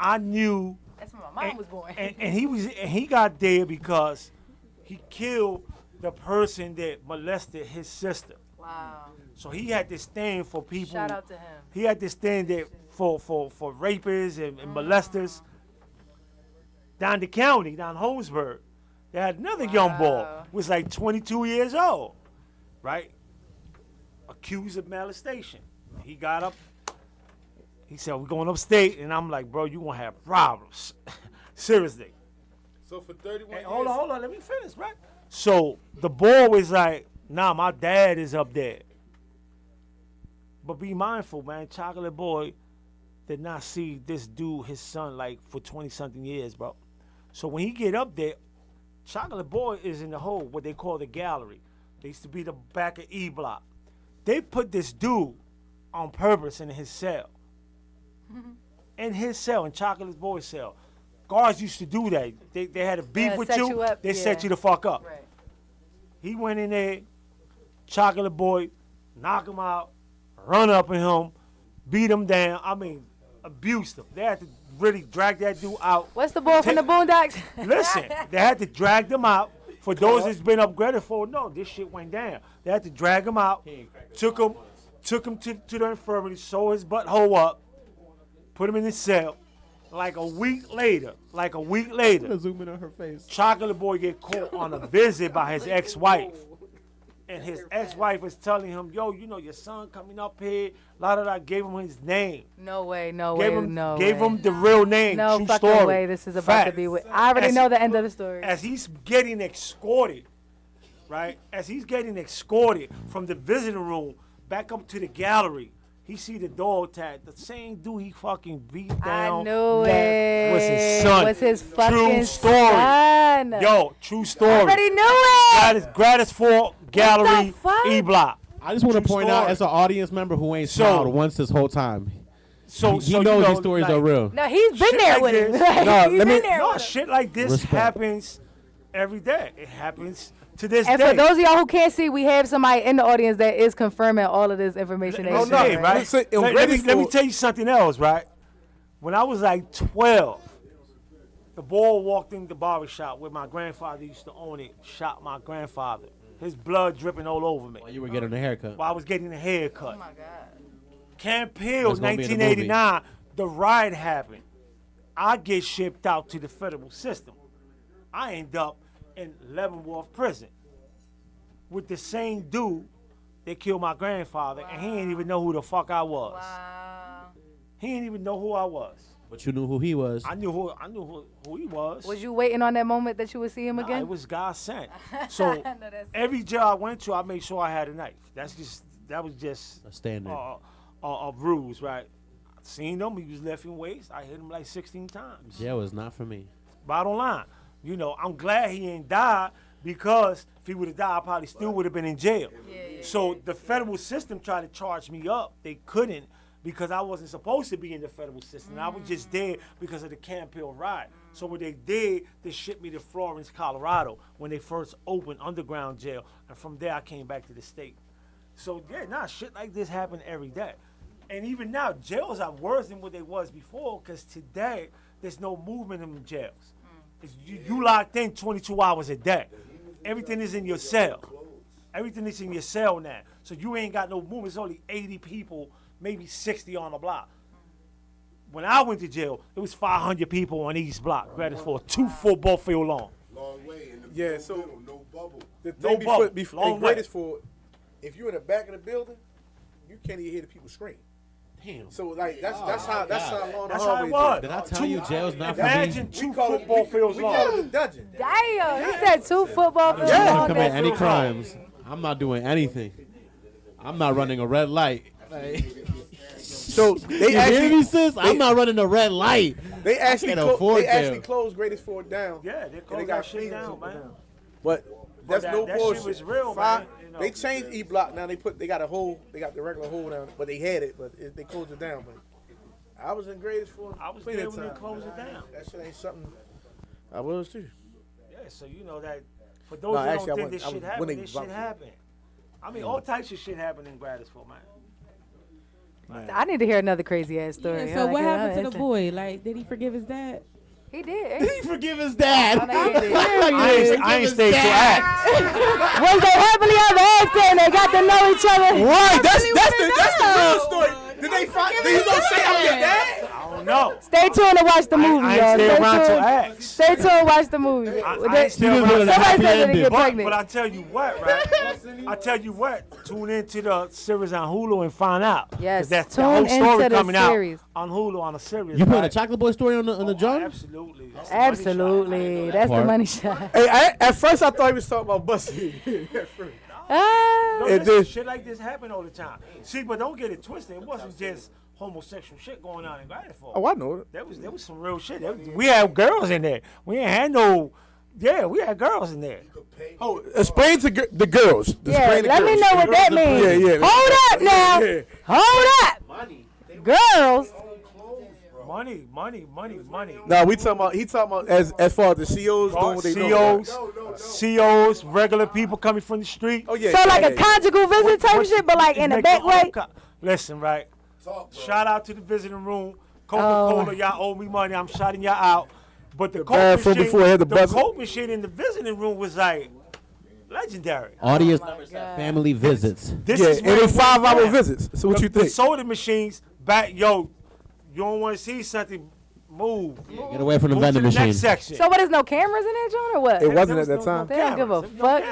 I knew. That's when my mom was born. And he got there because he killed the person that molested his sister. Wow. So he had this thing for people. Shout out to him. He had this thing that for rapists and molesters. Down the county, down Holmesburg, they had another young boy, was like 22 years old, right? Accused of molestation. He got up. He said, "We're going upstate," and I'm like, "Bro, you gonna have problems, seriously." So for 31 years. Hold on, let me finish, right? So the boy was like, "Nah, my dad is up there." But be mindful, man. Chocolate Boy did not see this dude, his son, like for 20-something years, bro. So when he get up there, Chocolate Boy is in the hole, what they call the gallery. They used to be the back of E Block. They put this dude on purpose in his cell. In his cell, in Chocolate Boy's cell. Guards used to do that. They had a beef with you, they set you the fuck up. Right. He went in there, Chocolate Boy, knock him out, run up on him, beat him down. I mean, abused him. They had to really drag that dude out. What's the boy from the Boondocks? Listen, they had to drag them out. For those that's been upgraded for, no, this shit went down. They had to drag him out, took him to the infirmary, sew his butthole up, put him in his cell. Like a week later, Zoom in on her face. Chocolate Boy get caught on a visit by his ex-wife. And his ex-wife was telling him, "Yo, you know your son coming up here." Gave him his name. No way, no Gave way, him, no gave way. him the real name. No True fucking story. way this is about to be with. I already know the end of the story. As he's getting escorted, right? As he's getting escorted from the visiting room back up to the gallery, he see the dog tag. The same dude he fucking beat down. I knew that it. was his son. Was his fucking True story. son. Yo, true story. I already knew it. Gratis for Gallery fuck? E Block. I just want to True point out, story. as an audience member who ain't So- smiled once this whole time, So he so, knows you know, these stories like, are real. No, he's been Shit there like with him. this. No, He's let me- been there No, with him. shit like this Respect. happens every day. It happens to this And day. for those of y'all who can't see, we have somebody in the audience that is confirming all of this information. that No, he's no, saying, right? Listen, and Let ready me for- tell you something else, right? When I was like 12, the boy walked in the barbershop where my grandfather used to own it, shot my grandfather. His blood dripping all over me While you were getting a haircut. while I was getting a haircut. Oh my God. Camp Hill, That's gonna be in the 1989, the riot happened. I get shipped out to the federal system. I end up in Leavenworth prison with the same dude that killed my grandfather, and he didn't even know who the fuck I was. Wow. He didn't even know who I was. But you knew who he was. I knew who he was. Was you waiting on that moment that you would see him Nah, again? it was God sent. So No, that's- every jail I went to, I made sure I had a knife. That was just A standard. rules, right? I seen him. He was left in waste. I hit him like 16 times. Jail is not for me. Bottom line, you know, I'm glad he ain't died because if he would have died, I probably still would have been in jail. So the federal system tried to charge me up. They couldn't because I wasn't supposed to be in the federal system. I was just there because of the Camp Hill riot. So what they did, they shipped me to Florence, Colorado when they first opened underground jail. And from there, I came back to the state. So yeah, shit like this happen every day. And even now, jails are worse than what they was before because today, there's no movement in the jails. It's you locked in 22 hours a day. Everything is in your cell. Everything is in your cell now. So you ain't got no movement. It's only 80 people, maybe 60 on the block. When I went to jail, it was 500 people on each block. Granted, for a 2 football field long. Long way in the Yeah, so- middle, no bubble. The No thing bubble. before Long and way. greatest for, if you're in the back of the building, you can't even hear the people scream. Damn. So like that's how long the That's how it hallways was. are. Did I tell you jail's not for me? Imagine 2 We call it football fields we call it long. the dungeon. Damn, he said 2 football fields. Yeah. I long. don't commit That's any so crimes. I'm not doing anything. I'm not running a red light. So they You hear me, actually sis? I'm not running a red light. they actually can't afford they actually jail. closed greatest for it down. Yeah, they and closed got that shit fees down, and man. down. But that's that- no that shit bullshit. was real, man, you know. They changed E Block now. They got a hole. They got the regular hole down, but they had it, but they closed it down. But I was in greatest for I was plenty there of when they time. closed it down. That shit ain't something. I was too. Yeah, so you know that for those No, that actually, I don't think went- this I shit was happened, winning this shit about- happened. I mean, all types of shit happened in Grattisville, man. I need to hear another crazy ass story. Yeah, so what happened to the the boy? Like, did he forgive his dad? He did. He forgive his dad. I ain't stayed to act. Was they happily ever after and they got to know each other? Right, that's the real story. Did they find? Did you gonna say I'm your dad? I don't know. Stay tuned to watch the movie, I y'all. ain't stay Stay around till tuned. act. Stay tuned and watch the movie. I ain't stay around till Somebody said that they get But pregnant. I tell you what, right? I tell you what. Tune into the series on Hulu and find out. 'Cause Yes, that's the tune whole story into the coming series. out on Hulu on a series. You put right? a Chocolate Boy story on the joint? Absolutely. That's the money shot. Absolutely. That's the Part. money shot. Hey, at first I thought he was talking about Bussy. Ah. No, It listen, did. shit like this happen all the time. See, but don't get it twisted. It wasn't just homosexual shit going on in Gladysville. Oh, I know it. There was some real shit. We had girls in there. We ain't had no. Yeah, we had girls in there. Oh, explain to the girls. Yeah, Explain to let me girls. know what that means. Yeah, yeah. Hold up now. Yeah. Hold up. Girls. Money. No, we talking about. He talking about as far as the COs doing what they doing. COs, regular people coming from the street. Oh yeah. So like a yeah. conjugal visit type shit, but like in a Make back your own way. Listen, right. Shout out to the visiting room. Coca-Cola, y'all owe me money. I'm shouting y'all out. But the coke bathroom machine, before it had the buzzer. coke machine in the visiting room was like legendary. Audience numbers at family visits. This Yeah, is and where they it went 5-hour down. visits. So what The- you think? The soda machines back, yo. You don't want to see something move. Get away from the Move to vending the machine. next section. So what is no cameras in that joint or what? It wasn't There at that was time. They don't give a cameras. fuck.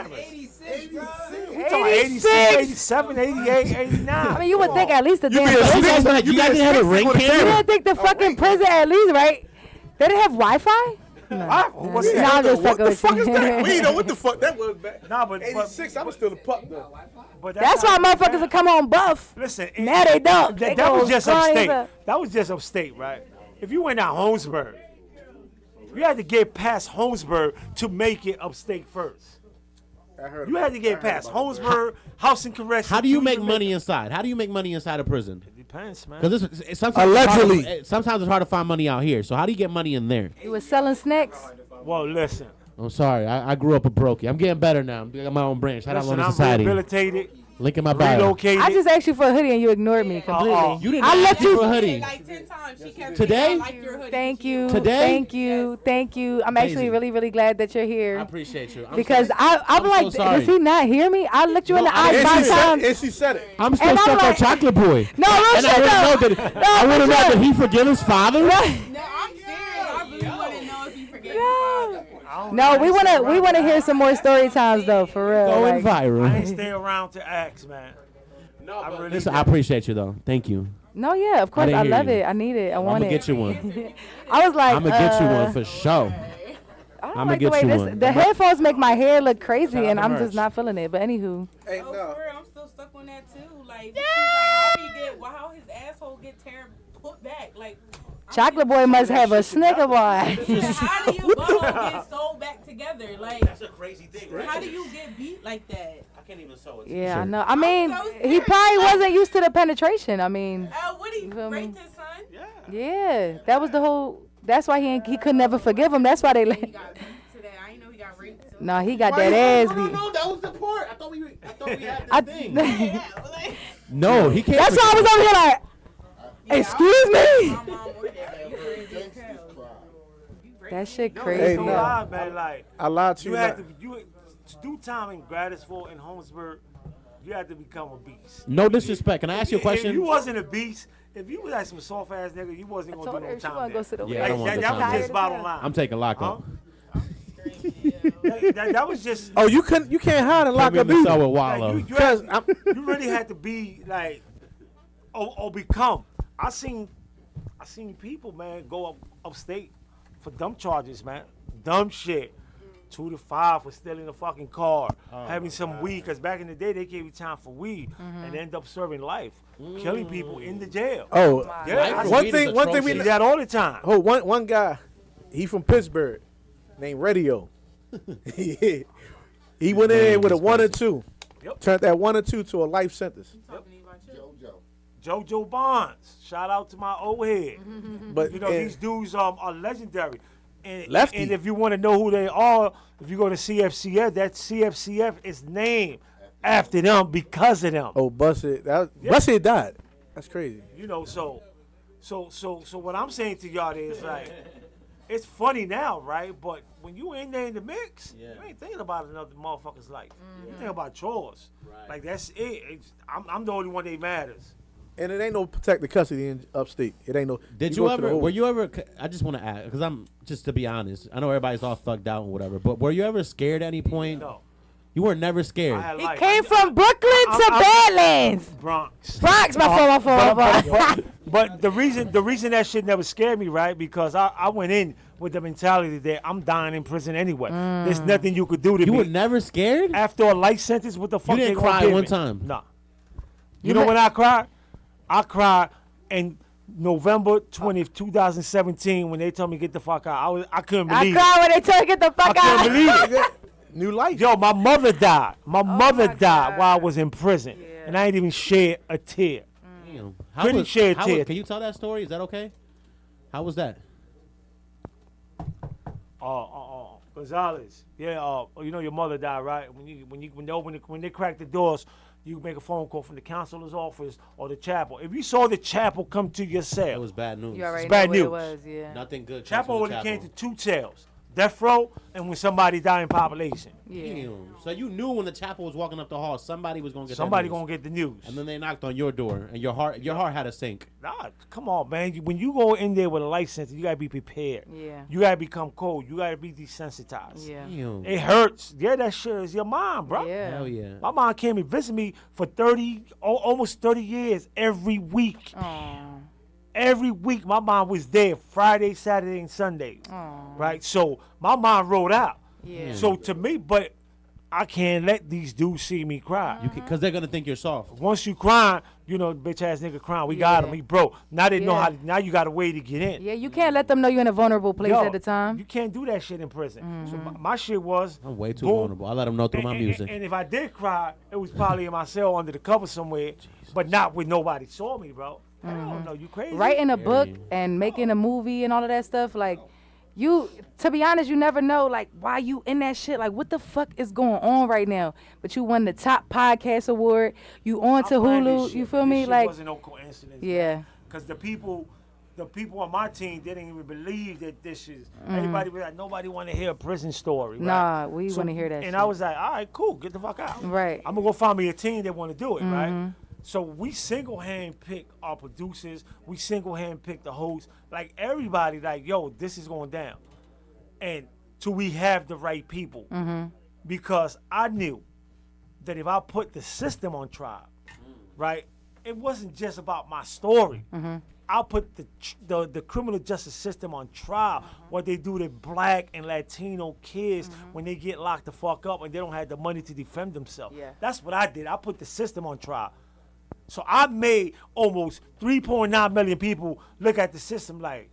86, 87, 88, 89. I mean, you would think at least the You damn be a prison. snitch. Like, you You guys be a didn't have a snitch ring with a You camera? didn't think the fucking prison at least, right? They didn't have Wi-Fi? What's Nah, that? I'm just What fucking the with fuck you. is that? We didn't know what the fuck that was back. Nah, but 86. I was still a pup though. but That's why not- motherfuckers would come home buff. Listen, Now they don't. They That was go just scrawny as upstate. a- That was just upstate, right? If you went down Holmesburg, you had to get past Holmesburg to make it upstate first. I heard You about had to it. get past Holmesburg, Housing Correction. How do you to make even money inside? How do you make money inside a prison? It depends, man. Because sometimes Allegedly. sometimes it's hard to find money out here. So how do you get money in there? You was selling snacks? Well, listen. I'm sorry, I grew up a brokey. I'm getting better now. I got my own branch. Shout out Listen, to I'm society. rehabilitated, Link in my bio. relocated. I just asked you for a hoodie and you ignored me completely. You didn't I ask let me you. for a hoodie. Like 10 times she kept Today? saying, I like your hoodie. Thank you. Today? Thank you. Thank you. I'm actually Amazing. really, really glad that you're I here. appreciate you. Because I'm I'm like, so sorry. does he not hear me? I looked you in No, the I- eyes And five And she said, times. and she said it. I'm still And I'm stuck on like- Chocolate Boy. No, real And shit I though. want to know that I want to know that he forgive his father. No, I'm serious. I really want to know if he forgave his father. No, we wanna hear some more story times though, for real. Going like- I ain't viral. stay around to ask, man. No, I really listen, I appreciate you though. Thank you. No, yeah, of course. didn't I hear love you. it. I need it. I I'm want gonna it. get you one. I was like, I'm gonna get you one for sure. I don't I'ma like the get way you this. one. The headphones make my hair look crazy, Shout out and to I'm merch. just not feeling it. But anywho, Hey, Oh, no. for real, I'm still stuck on that too. Like, how his asshole get put back? Like, Chocolate Boy must have a Snicker bar. how do your butthole get sewed back together? Like, That's a crazy thing, how do you get beat like that? I can't even sew it. Yeah, I know. I mean, so he serious. probably wasn't used to the penetration. I mean, What he You feel me? raped his son? yeah, that was the whole. That's why he could never forgive him. That's why they. He got beat today. I didn't know he got raped. Too. No, he got that ass beat. No, that was the part. I thought we had I- this thing. Yeah, like, No, he can't. That's why I was over here like, excuse me. my mom ordered that. You crazy as hell. That shit No, crazy. Hey, no no. lie, man. Like, I lied to you you. had not. to do time in Gladysville and Holmesburg. You had to become a beast. No disrespect. Can I ask you a If question? you wasn't a beast, if you was like some soft ass nigga, you wasn't I gonna told do her no she time wanna there. go sit over Yeah, there. I don't want that, the that time was just there. bottom line. I'm taking lockup. That was just. Oh, you can't hide and lock Put up me in the either. cell with Like, Wallow. you really had to be like, or become. I seen people, man, go upstate for dumb charges, man, dumb shit. 2 to 5 for stealing a fucking car, having some weed. Cause back in the day they gave you time for weed and end up serving life, killing people in the jail. Oh, Yeah, for one weed thing is we see atrocious. that all the time. Oh, one guy, he from Pittsburgh, named Radio. He went in there with a 1 or 2. Yep. Turned that 1 or 2 to a life sentence. JoJo Bonds, shout out to my old head. But You know, and- these dudes are legendary. And, Lefty. and if you want to know who they are, if you go to CFCF, that CFCF is named after them because of them. oh, Bussy, Bussy died. That's crazy. You know, so what I'm saying to y'all is like, it's funny now, right? But when you in there in the mix, you ain't thinking about another motherfucker's life. You think about yours. Right. Like that's it. I'm the only one that matters. And it ain't no protected custody in upstate. It ain't no. Did you ever? Were you ever? I just want to ask because I'm just to be honest. I know everybody's all fucked out and whatever, but were you ever scared at any point? No. You were never scared. He came from Brooklyn to Badlands. Bronx. My fault. But the reason that shit never scared me, right? Because I went in with the mentality that I'm dying in prison anyway. There's nothing you could do to me. You were never scared? After a life sentence, what the fuck? You didn't they gonna cry give one me? time? Nah. You know when I cried? I cried in November 20th, 2017 when they told me get the fuck out. I couldn't believe it. I cried when they told me get the fuck out. I couldn't believe it. New life. Yo, my mother died. My mother died God. while I was in prison. Yeah. And I ain't even shed a tear. Damn. Couldn't shed a tear. Can you tell that story? Is that okay? How was that? Gonzalez. Yeah, you know your mother died, right? When they crack the doors, you make a phone call from the counselor's office or the chapel. If you saw the chapel come to your cell, It was bad news. You already It's bad know news. what it was, yeah. Nothing good. chapel comes only from the came to two cells: death row and when somebody died in population. Yeah. Damn. So you knew when the chapel was walking up the hall, somebody was gonna get Somebody that news. gonna get the news. And then they knocked on your door, and your heart had to sink. Nah, come on, man. When you go in there with a life sentence, you gotta be prepared. Yeah. You gotta become cold. You gotta be desensitized. Yeah. Damn. It hurts. Yeah, that shit is your mom, bro. Yeah. Hell yeah. My mom came and visited me for almost 30 years every week. Aw. Every week, my mom was there Friday, Saturday, and Sunday. Aw. Right? So my mom rode out. Yeah. So to me, but I can't let these dudes see me cry. Because they're gonna think you're soft. Once you cry, you know, bitch ass nigga crying. We got him. He broke. Now they know Yeah. how. Now you got a way to get in. Yeah, you can't let them know you're in a vulnerable place Yo, at the time. You can't do that shit in prison. So my shit was. I'm way too boom. vulnerable. I let them know through my music. And if I did cry, it was probably in my cell under the cover somewhere, but not with nobody saw me, bro. Hell no, you crazy? Writing a book and making a movie and all of that stuff, like, you, to be honest, you never know, like, why you in that shit. Like, what the fuck is going on right now? But you won the top podcast award. You on to Hulu. You feel me? This shit Like, wasn't no coincidence. yeah. Because the people on my team didn't even believe that this is. Everybody was like, nobody want to hear a prison story. Right? Nah, we want to hear that shit. And I was like, all right, cool, get the fuck out. Right. I'm gonna go find me a team that want to do it, right? So we single-hand pick our producers. We single-hand pick the hosts. Like everybody, like, yo, this is going down. And till we have the right people. Because I knew that if I put the system on trial, right, it wasn't just about my story. I'll put the criminal justice system on trial. What they do to black and Latino kids when they get locked the fuck up and they don't have the money to defend themselves. Yeah. That's what I did. I put the system on trial. So I made almost 3.9 million people look at the system like,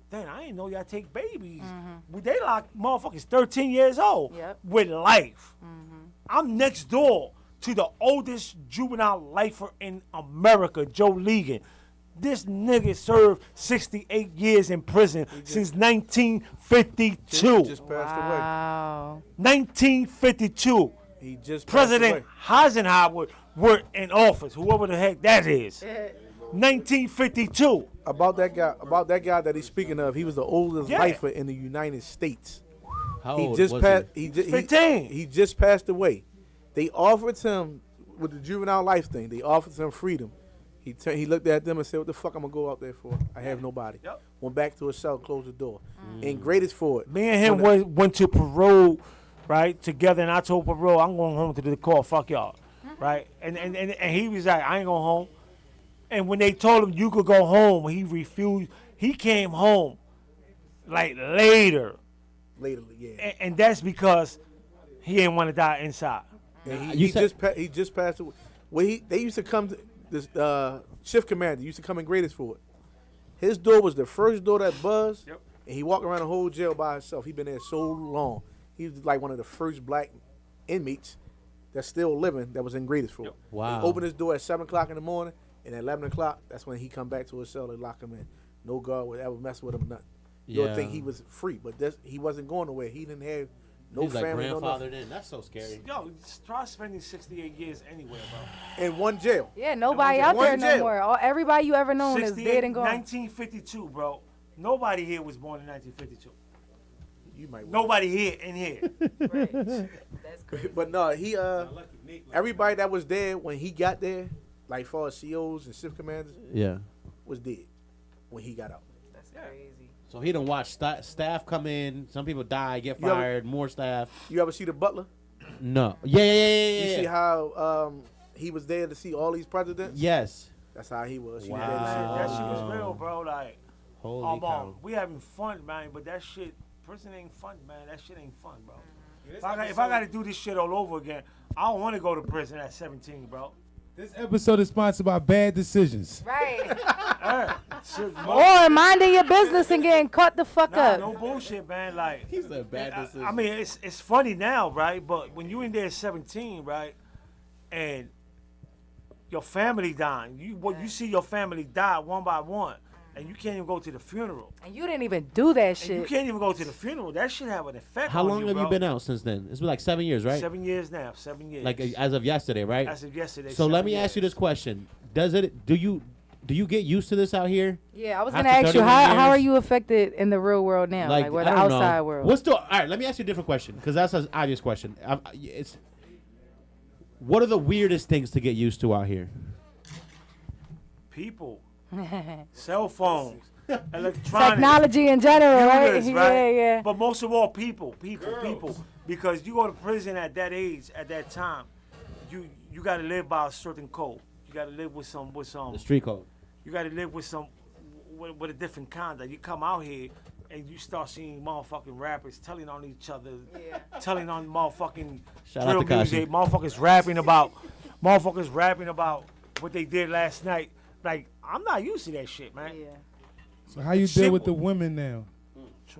damn, I didn't know y'all take babies. They lock motherfuckers 13 years old Yep. with life. I'm next door to the oldest juvenile lifer in America, Joe Legan. This nigga served 68 years in prison since 1952. Just passed away. Wow. 1952. He just President passed away. Eisenhower were in office, whoever the heck that is. 1952. About that guy that he's speaking of, he was the oldest Yeah. lifer in the United States. How He old just was passed. he? He 15. He just passed away. They offered him with the juvenile life thing. They offered him freedom. He looked at them and said, "What the fuck I'm gonna go out there for? I have nobody." Yep. Went back to his cell, closed the door, and greatest for it. Me and him went to parole, right, together, and I told parole, I'm going home to the court, fuck y'all, right? And he was like, I ain't going home. And when they told him you could go home, he refused. He came home, like, later. Later, yeah. And that's because he didn't want to die inside. And You he said- he just passed away. Well, they used to come to this shift commander used to come in greatest for it. His door was the first door that buzzed, Yep. and he walked around the whole jail by himself. He been there so long. He was like one of the first black inmates that's still living that was in greatest for it. Wow. He opened his door at 7:00 in the morning, and at 11:00, that's when he come back to his cell and lock him in. No guard would ever mess with him, nothing. You Yeah. would think he was free, but he wasn't going nowhere. He didn't have No He's like family, no nothing. grandfathered in. That's so scary. Yo, just try spending 68 years anywhere, bro. In one jail. Yeah, nobody out One there no jail. more. Everybody you ever known is 68, dead and gone. 1952, bro. Nobody here was born in 1952. You might. Nobody here in here. That's crazy. But no, he everybody that was there when he got there, like far as COs and shift commanders, Yeah. was dead when he got out. That's crazy. So he done watch staff come in. Some people die, get You ever- fired, more staff. You ever see the Butler? No. Yeah. You see how he was there to see all these presidents? Yes. That's how he was. He Wow. was there to see That all shit these. was real, bro. Like, Holy cow. we having fun, man, but that shit, prison ain't fun, man. That shit ain't fun, bro. Yeah, If I got to do this shit all over again, I don't want to go to prison at 17, bro. This episode is sponsored by Bad Decisions. Right. Shit, Or minding your business and getting caught the fuck nah, up. no bullshit, man. Like, He's a bad decision. I mean, it's funny now, right? But when you in there at 17, right, and your family dying, you see your family die one by one, and you can't even go to the funeral. And you didn't even do that And you shit. can't even go to the funeral. That shit have an effect How on long you, have bro. you been out since then? It's been like 7 years, right? 7 years now. 7 years. Like as of yesterday, right? As of yesterday. So let 7 me ask you years. this question: do you get used to this out here? Yeah, I was After gonna ask you 31 how are years? you affected in the real world now, like where the I don't know. outside world. What's the all right? Let me ask you a different question because that's an obvious question. It's what are the weirdest things to get used to out here? People, cell phones, electronics, Technology in general, right? computers, right? Yeah. But most of all, people. Because you go to prison at that age, at that time, you got to live by a certain code. You got to live with some. The street code. You got to live with some, with a different conduct. You come out here and you start seeing motherfucking rappers telling on each other, telling on motherfucking Shout out drill to Kashi. music, motherfuckers rapping about what they did last night. Like, I'm not used to that shit, man. Yeah. So how you Shit deal with wa- the women now?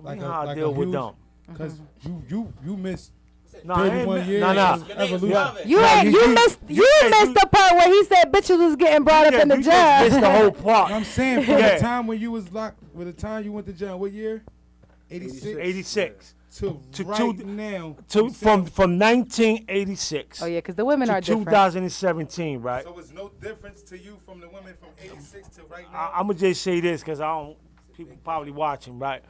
Like how I deal with them. Because you missed Nah, I ain't 31 mi- years nah, nah. of evolution. You Nah, ain't, you- you you- missed you you said missed you- the part where he said bitches was getting brought up in the You just missed the jail. whole part. I'm saying from Yeah. the time when you was locked, with the time you went to jail, what year? 86. 86. To To right two- now. To, from 1986 Oh yeah, because the women to are different. 2017, right? So it's no difference to you from the women from 86 to right now? I'm gonna just say this because people probably watching, right?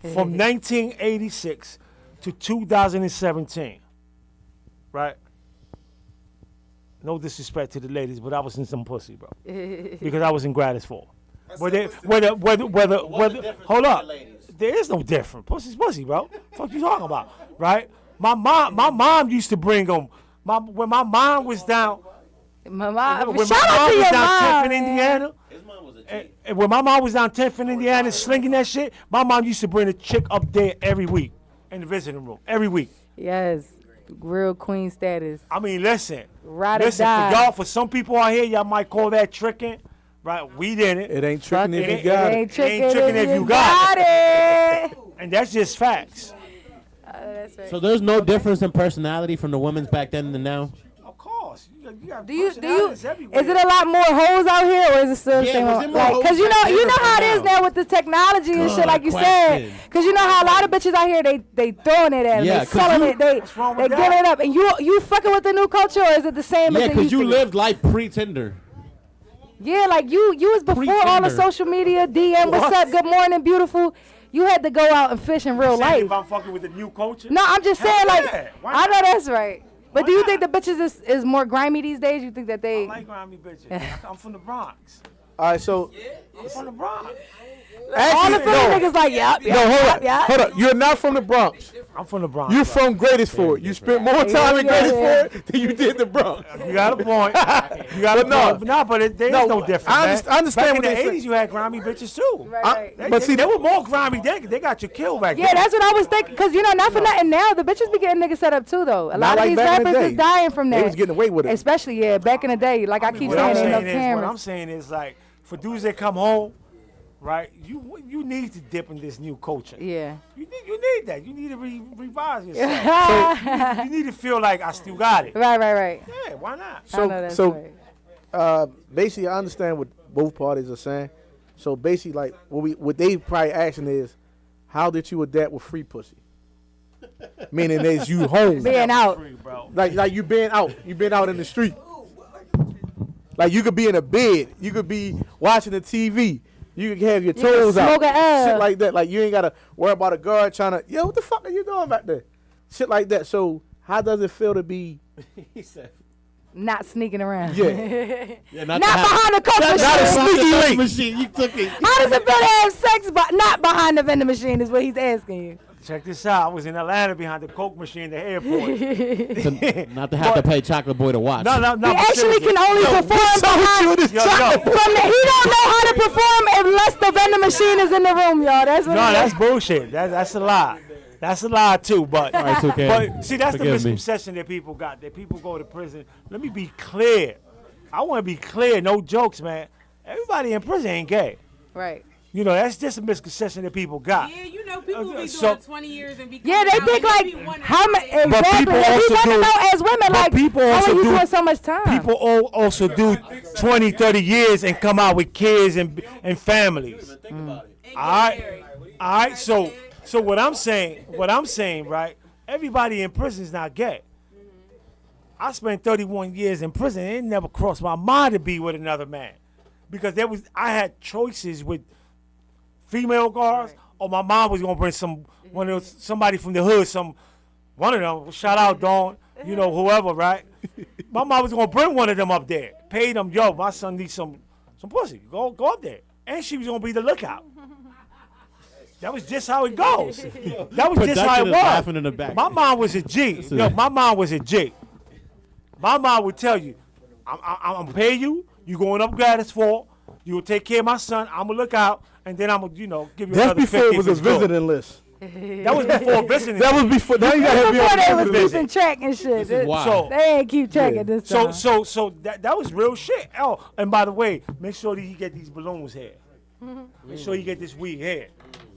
From 1986 to 2017, right? No disrespect to the ladies, but I was in some pussy, bro, because I was in Gratisful. Whether, hold up, there is no difference. Pussy's pussy, bro. Fuck you talking about, right? My mom used to bring them. When my mom was down, My mom, when shout my out mom to was your down mom. 10th in man. Indiana. And when my mom was down 10th in Indiana slinging that shit, my mom used to bring a chick up there every week in the visiting room. Every week. Yes, real queen status. I mean, listen. Ride or Listen, die. for y'all, for some people out here, y'all might call that tricking. Right? We didn't. It ain't tricking if it. you got It it. ain't tricking, if you got it. And that's just facts. That's right. So there's no difference in personality from the women's back then and now. Of course. You got Do you personalities everywhere. is it a lot more hoes out here or is it still the Yeah, same? was it more Like, hoes cause you back know then or how it is now? now with the technology and shit, Good like you question. said. Cause you know how a lot of bitches out here they throwing it at them, Yeah, they 'cause selling you- it, they wrong with giving that? it up, and you fucking with the new culture or is it the same Yeah, as they because used you to be? lived life pre-Tinder. Yeah, like you was before all the Pre-Tinder. social media, DM, what's What? up, good morning, beautiful. You had to go out and fish in real Saying life. if I'm fucking with the new culture? No, I'm just Hell saying, like, yeah. Why I know not? that's right. But Why do you not? think the bitches is more grimy these days? You think that they? I like grimy bitches. I'm from the Bronx. All right, so I'm from the Bronx. all the Philly niggas like, yep, no, hold yep, up, yep. hold up. You're not from the Bronx. I'm from the Bronx. You're bro. from Greatest You spent more time in Greatest than you did the Bronx. You got a point. You got a But no. point. No, but there is No, no difference. I man. understand Back what in they the say. 80s, you had grimy bitches too. Right, I- right. but see, they were more grimy. They got you killed back Yeah, then. that's what I was thinking. Cause you know, not for nothing now, the bitches be getting niggas set up too, though. A lot of like these back in the rappers day. is dying from that. They was getting away with it. Especially back in the day. Like I keep What I'm saying, ain't no saying is, what I'm cameras. saying is like, for dudes that come home, right? You need to dip in this new culture. Yeah. You need that. You need to revise yourself. You need to feel like I still got it. Right. Yeah, why not? I know that's So, right. basically, I understand what both parties are saying. So basically, like what they probably asking is, how did you adapt with free pussy? meaning that you home. Being out. Free, bro. Like you been out. You been out in the street. Like you could be in a bed. You could be watching the TV. You could have your toes out. smoke a Shit like that. Like you ain't gotta worry about a guard trying to. Yo, what the fuck are you doing back there? Shit like that. So how does it feel to be? He said, Not sneaking around. Yeah. yeah, Not behind the coke Not a machine. sneaky link. machine. You took it. How does it feel to have sex but not behind the vending machine is what he's asking you. Check this out. I was in Atlanta behind the Coke machine at the airport. Not to have to pay Chocolate Boy to watch. No. He but actually seriously. can only perform behind. Yo, He don't know how to perform unless the vending machine is in the room, y'all. That's what No, it is. that's bullshit. That's a lie. That's a lie too. But All right, 2K. but see, that's Forgive the me. misconception that people got. That people go to prison. Let me be clear. I want to be clear. No jokes, man. Everybody in prison ain't gay. Right. You know, that's just a misconception that people got. Yeah, you know, people be doing So- 20 years and be Yeah, they coming out think and like they be wondering how much why they- exactly. people And we also want to do- know as women, but like people how also are you do- doing so much time? People also do 20, 30 years and come out with kids and families. and All get right, married. all right. So what I'm saying, right? Everybody in prison is not gay. I spent 31 years in prison. It never crossed my mind to be with another man, because I had choices with female guards, or my mom was gonna bring somebody from the hood, one of them. Shout out Dawn, you know, whoever, right? My mom was gonna bring one of them up there, pay them. Yo, my son needs some pussy. Go up there, and she was gonna be the lookout. That was just how it goes. That was just how Production it is was. laughing in the back. My mom was a G. Yo, my mom was a G. My mom would tell you, I'm gonna pay you. You going up gratis for. You will take care of my son. I'm gonna look out, and then I'm gonna, give you That's another before 50 it was if a it's good. visiting list. That was before visiting. That was before. Now you gotta have Before they your was visiting keeping track and shit. This is wild. So- They ain't keep track at this time. So that was real shit. Oh, and by the way, make sure that you get these balloons here. Make sure you get this weed here.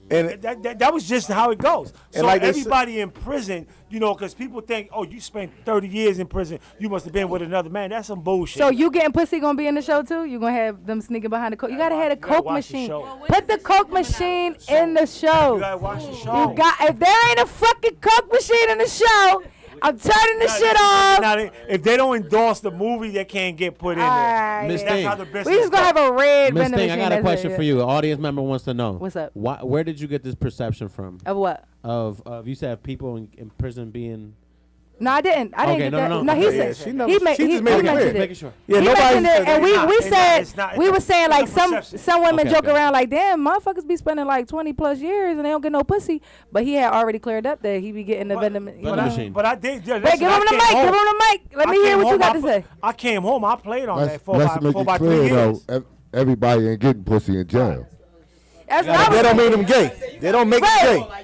And That was just how it goes. So like they said- everybody in prison, because people think, oh, you spent 30 years in prison, you must have been with another man. That's some bullshit. So you getting pussy gonna be in the show too? You gonna have them sneaking behind the coke? You gotta have a You gotta coke watch the machine. show. Put the coke machine in the show. You gotta watch the show. You got if there ain't a fucking coke machine in the show, I'm turning the shit off. Now, if they don't endorse the movie, they can't get put in there. Alright, Miss yeah. That's Thing. how the business We just gonna goes. have a red Miss vending Thing, machine. I got a that's question it, for you. An audience member wants to know. What's up? Where did you get this perception from? Of what? Of you said people in prison being. No, I didn't. I didn't Okay, get no, that. no, No, no. he Yeah, said she never- he she just made it mentioned clear. it. Making sure. yeah, He nobody mentioned it, said and we It's not- we were saying like it's a perception. some women Okay, joke okay. around like, damn, motherfuckers be spending like 20 plus years and they don't get no pussy. But he had already cleared up that he be getting the vending. Vending But machine. But I did. Yeah, Hey, listen, give him I the came mic. home. Give him the mic. Let I me hear came what you home, got to say. I came home. I played on that Let's, for let's make about it 3 clear years. though. Everybody ain't getting pussy in jail. That's what I They was don't make saying. them gay. They don't make Right. them gay.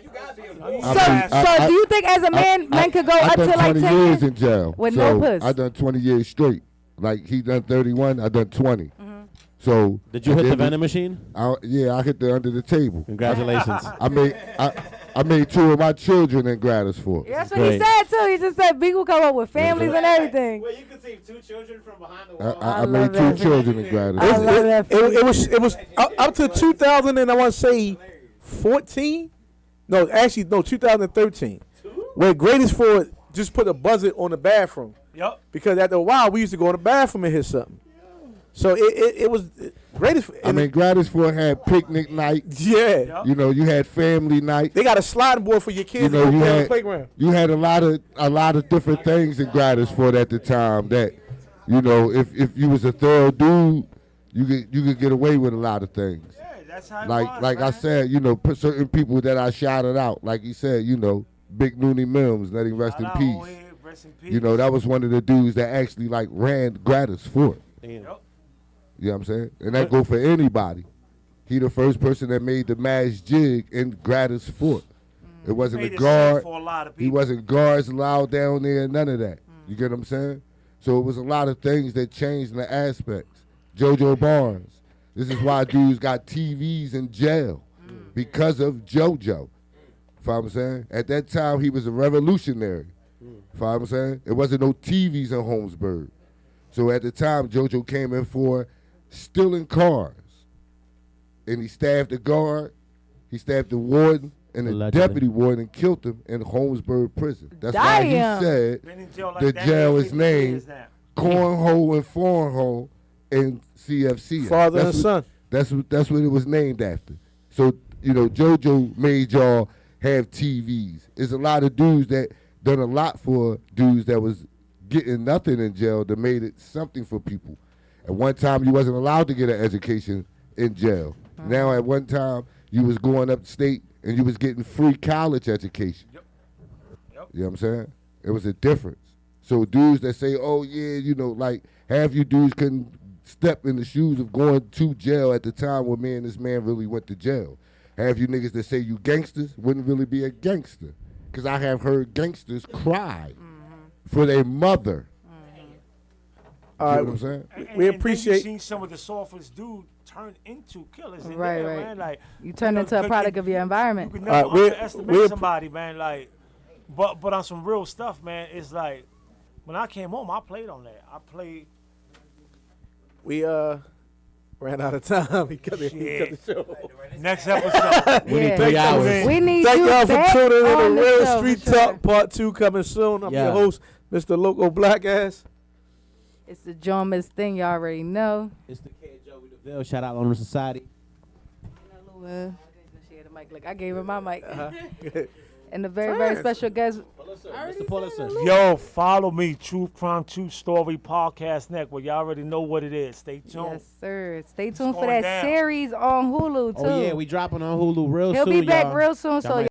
So do you think as a man, men could go I up done to like 20 10 years in jail. with so no puss? I done 20 years straight. Like he done 31, I done 20. So Did you hit and the then vending machine? yeah, I hit the under the table. Congratulations. I made 2 of my children in gratis for. That's what he said too. He just said people come up with families and everything. Well, you conceive 2 children from behind the I I made love 2 that. children in gratis. I love that. It was up to 2000 and I want to say 14. No, actually no, 2013. Where greatest for just put a buzzer on the bathroom Yup. because after a while we used to go in the bathroom and hit something. So it was greatest. I mean, gratis for had picnic night. Yeah, You know, you had family night. they got a sliding board for your kids You know, to you play on the had playground. you had a lot of different things in gratis for at the time. That you know, if you was a thorough dude, you could get away with a lot of things. Yeah, that's how it Like was, I man. said, you know, put certain people that I shouted out, like you said, you know, Big Noonie Mims, let him rest in Shout out, peace. Owen, rest in peace. You know, that was one of the dudes that actually like ran gratis for it. Yup. You know what I'm saying? And that go for anybody. He the first person that made the mass jig in gratis for it. It wasn't Made a it guard. safe for a lot of He people. wasn't guards allowed down there, none of that. You get what I'm saying? So it was a lot of things that changed in the aspects. JoJo Barnes. This is why dudes got TVs in jail because of JoJo. Know what I'm saying? At that time, he was a revolutionary. Know what I'm saying? It wasn't no TVs in Holmesburg. So at the time, JoJo came in for stealing cars. And he stabbed the guard, he stabbed the warden, and a Allegedly. deputy warden and killed him in Holmesburg prison. That's why he Damn. said Been in jail like the that jail for is 50 named years now. Cornhole and Foreign and CFC. Father That's and what- son. That's what it was named after. So, you know, JoJo made y'all have TVs. There's a lot of dudes that done a lot for dudes that was getting nothing in jail that made it something for people. At one time, you wasn't allowed to get an education in jail. Now, at one time, you was going upstate and you was getting free college education. Yep. You know what I'm saying? It was a difference. So dudes that say, oh, yeah, you know, like half you dudes couldn't step in the shoes of going to jail at the time when me and this man really went to jail. Half you niggas that say you gangsters wouldn't really be a gangster. Because I have heard gangsters cry for their mother. All You right, know what I'm saying? we And then appreciate. you seen some of the softest dudes turn into killers. In Right, there, right. Man. Like, You turn know, into a could- product of your environment. You can All never right, we're- underestimate we're- somebody, man. Like, but on some real stuff, man. It's like when I came home, I played on that. I played. We ran out of time. He cut the show. Next episode. We need Yeah. 3 hours. We need Thank you y'all for back tuning in on to the Real show, Street for sure. Talk Part 2 coming soon. I'm Yeah. your host, Mr. Loko Black Ass. It's the Loko Miss Thing. Y'all already know. It's the kid Joey DeVille. Shout out Honor Society. She had a mic. Look, I gave her my mic. Uh-huh. And the very, very special guest. Mr. Pulitzer. Yo, follow me, True Crime, True Story Podcast Network. Y'all already know what it is. Stay tuned. Yes, sir. Stay tuned for going that down. series on Hulu, too. Oh, yeah, we dropping on Hulu real He'll soon, be back y'all. real soon, Y'all so might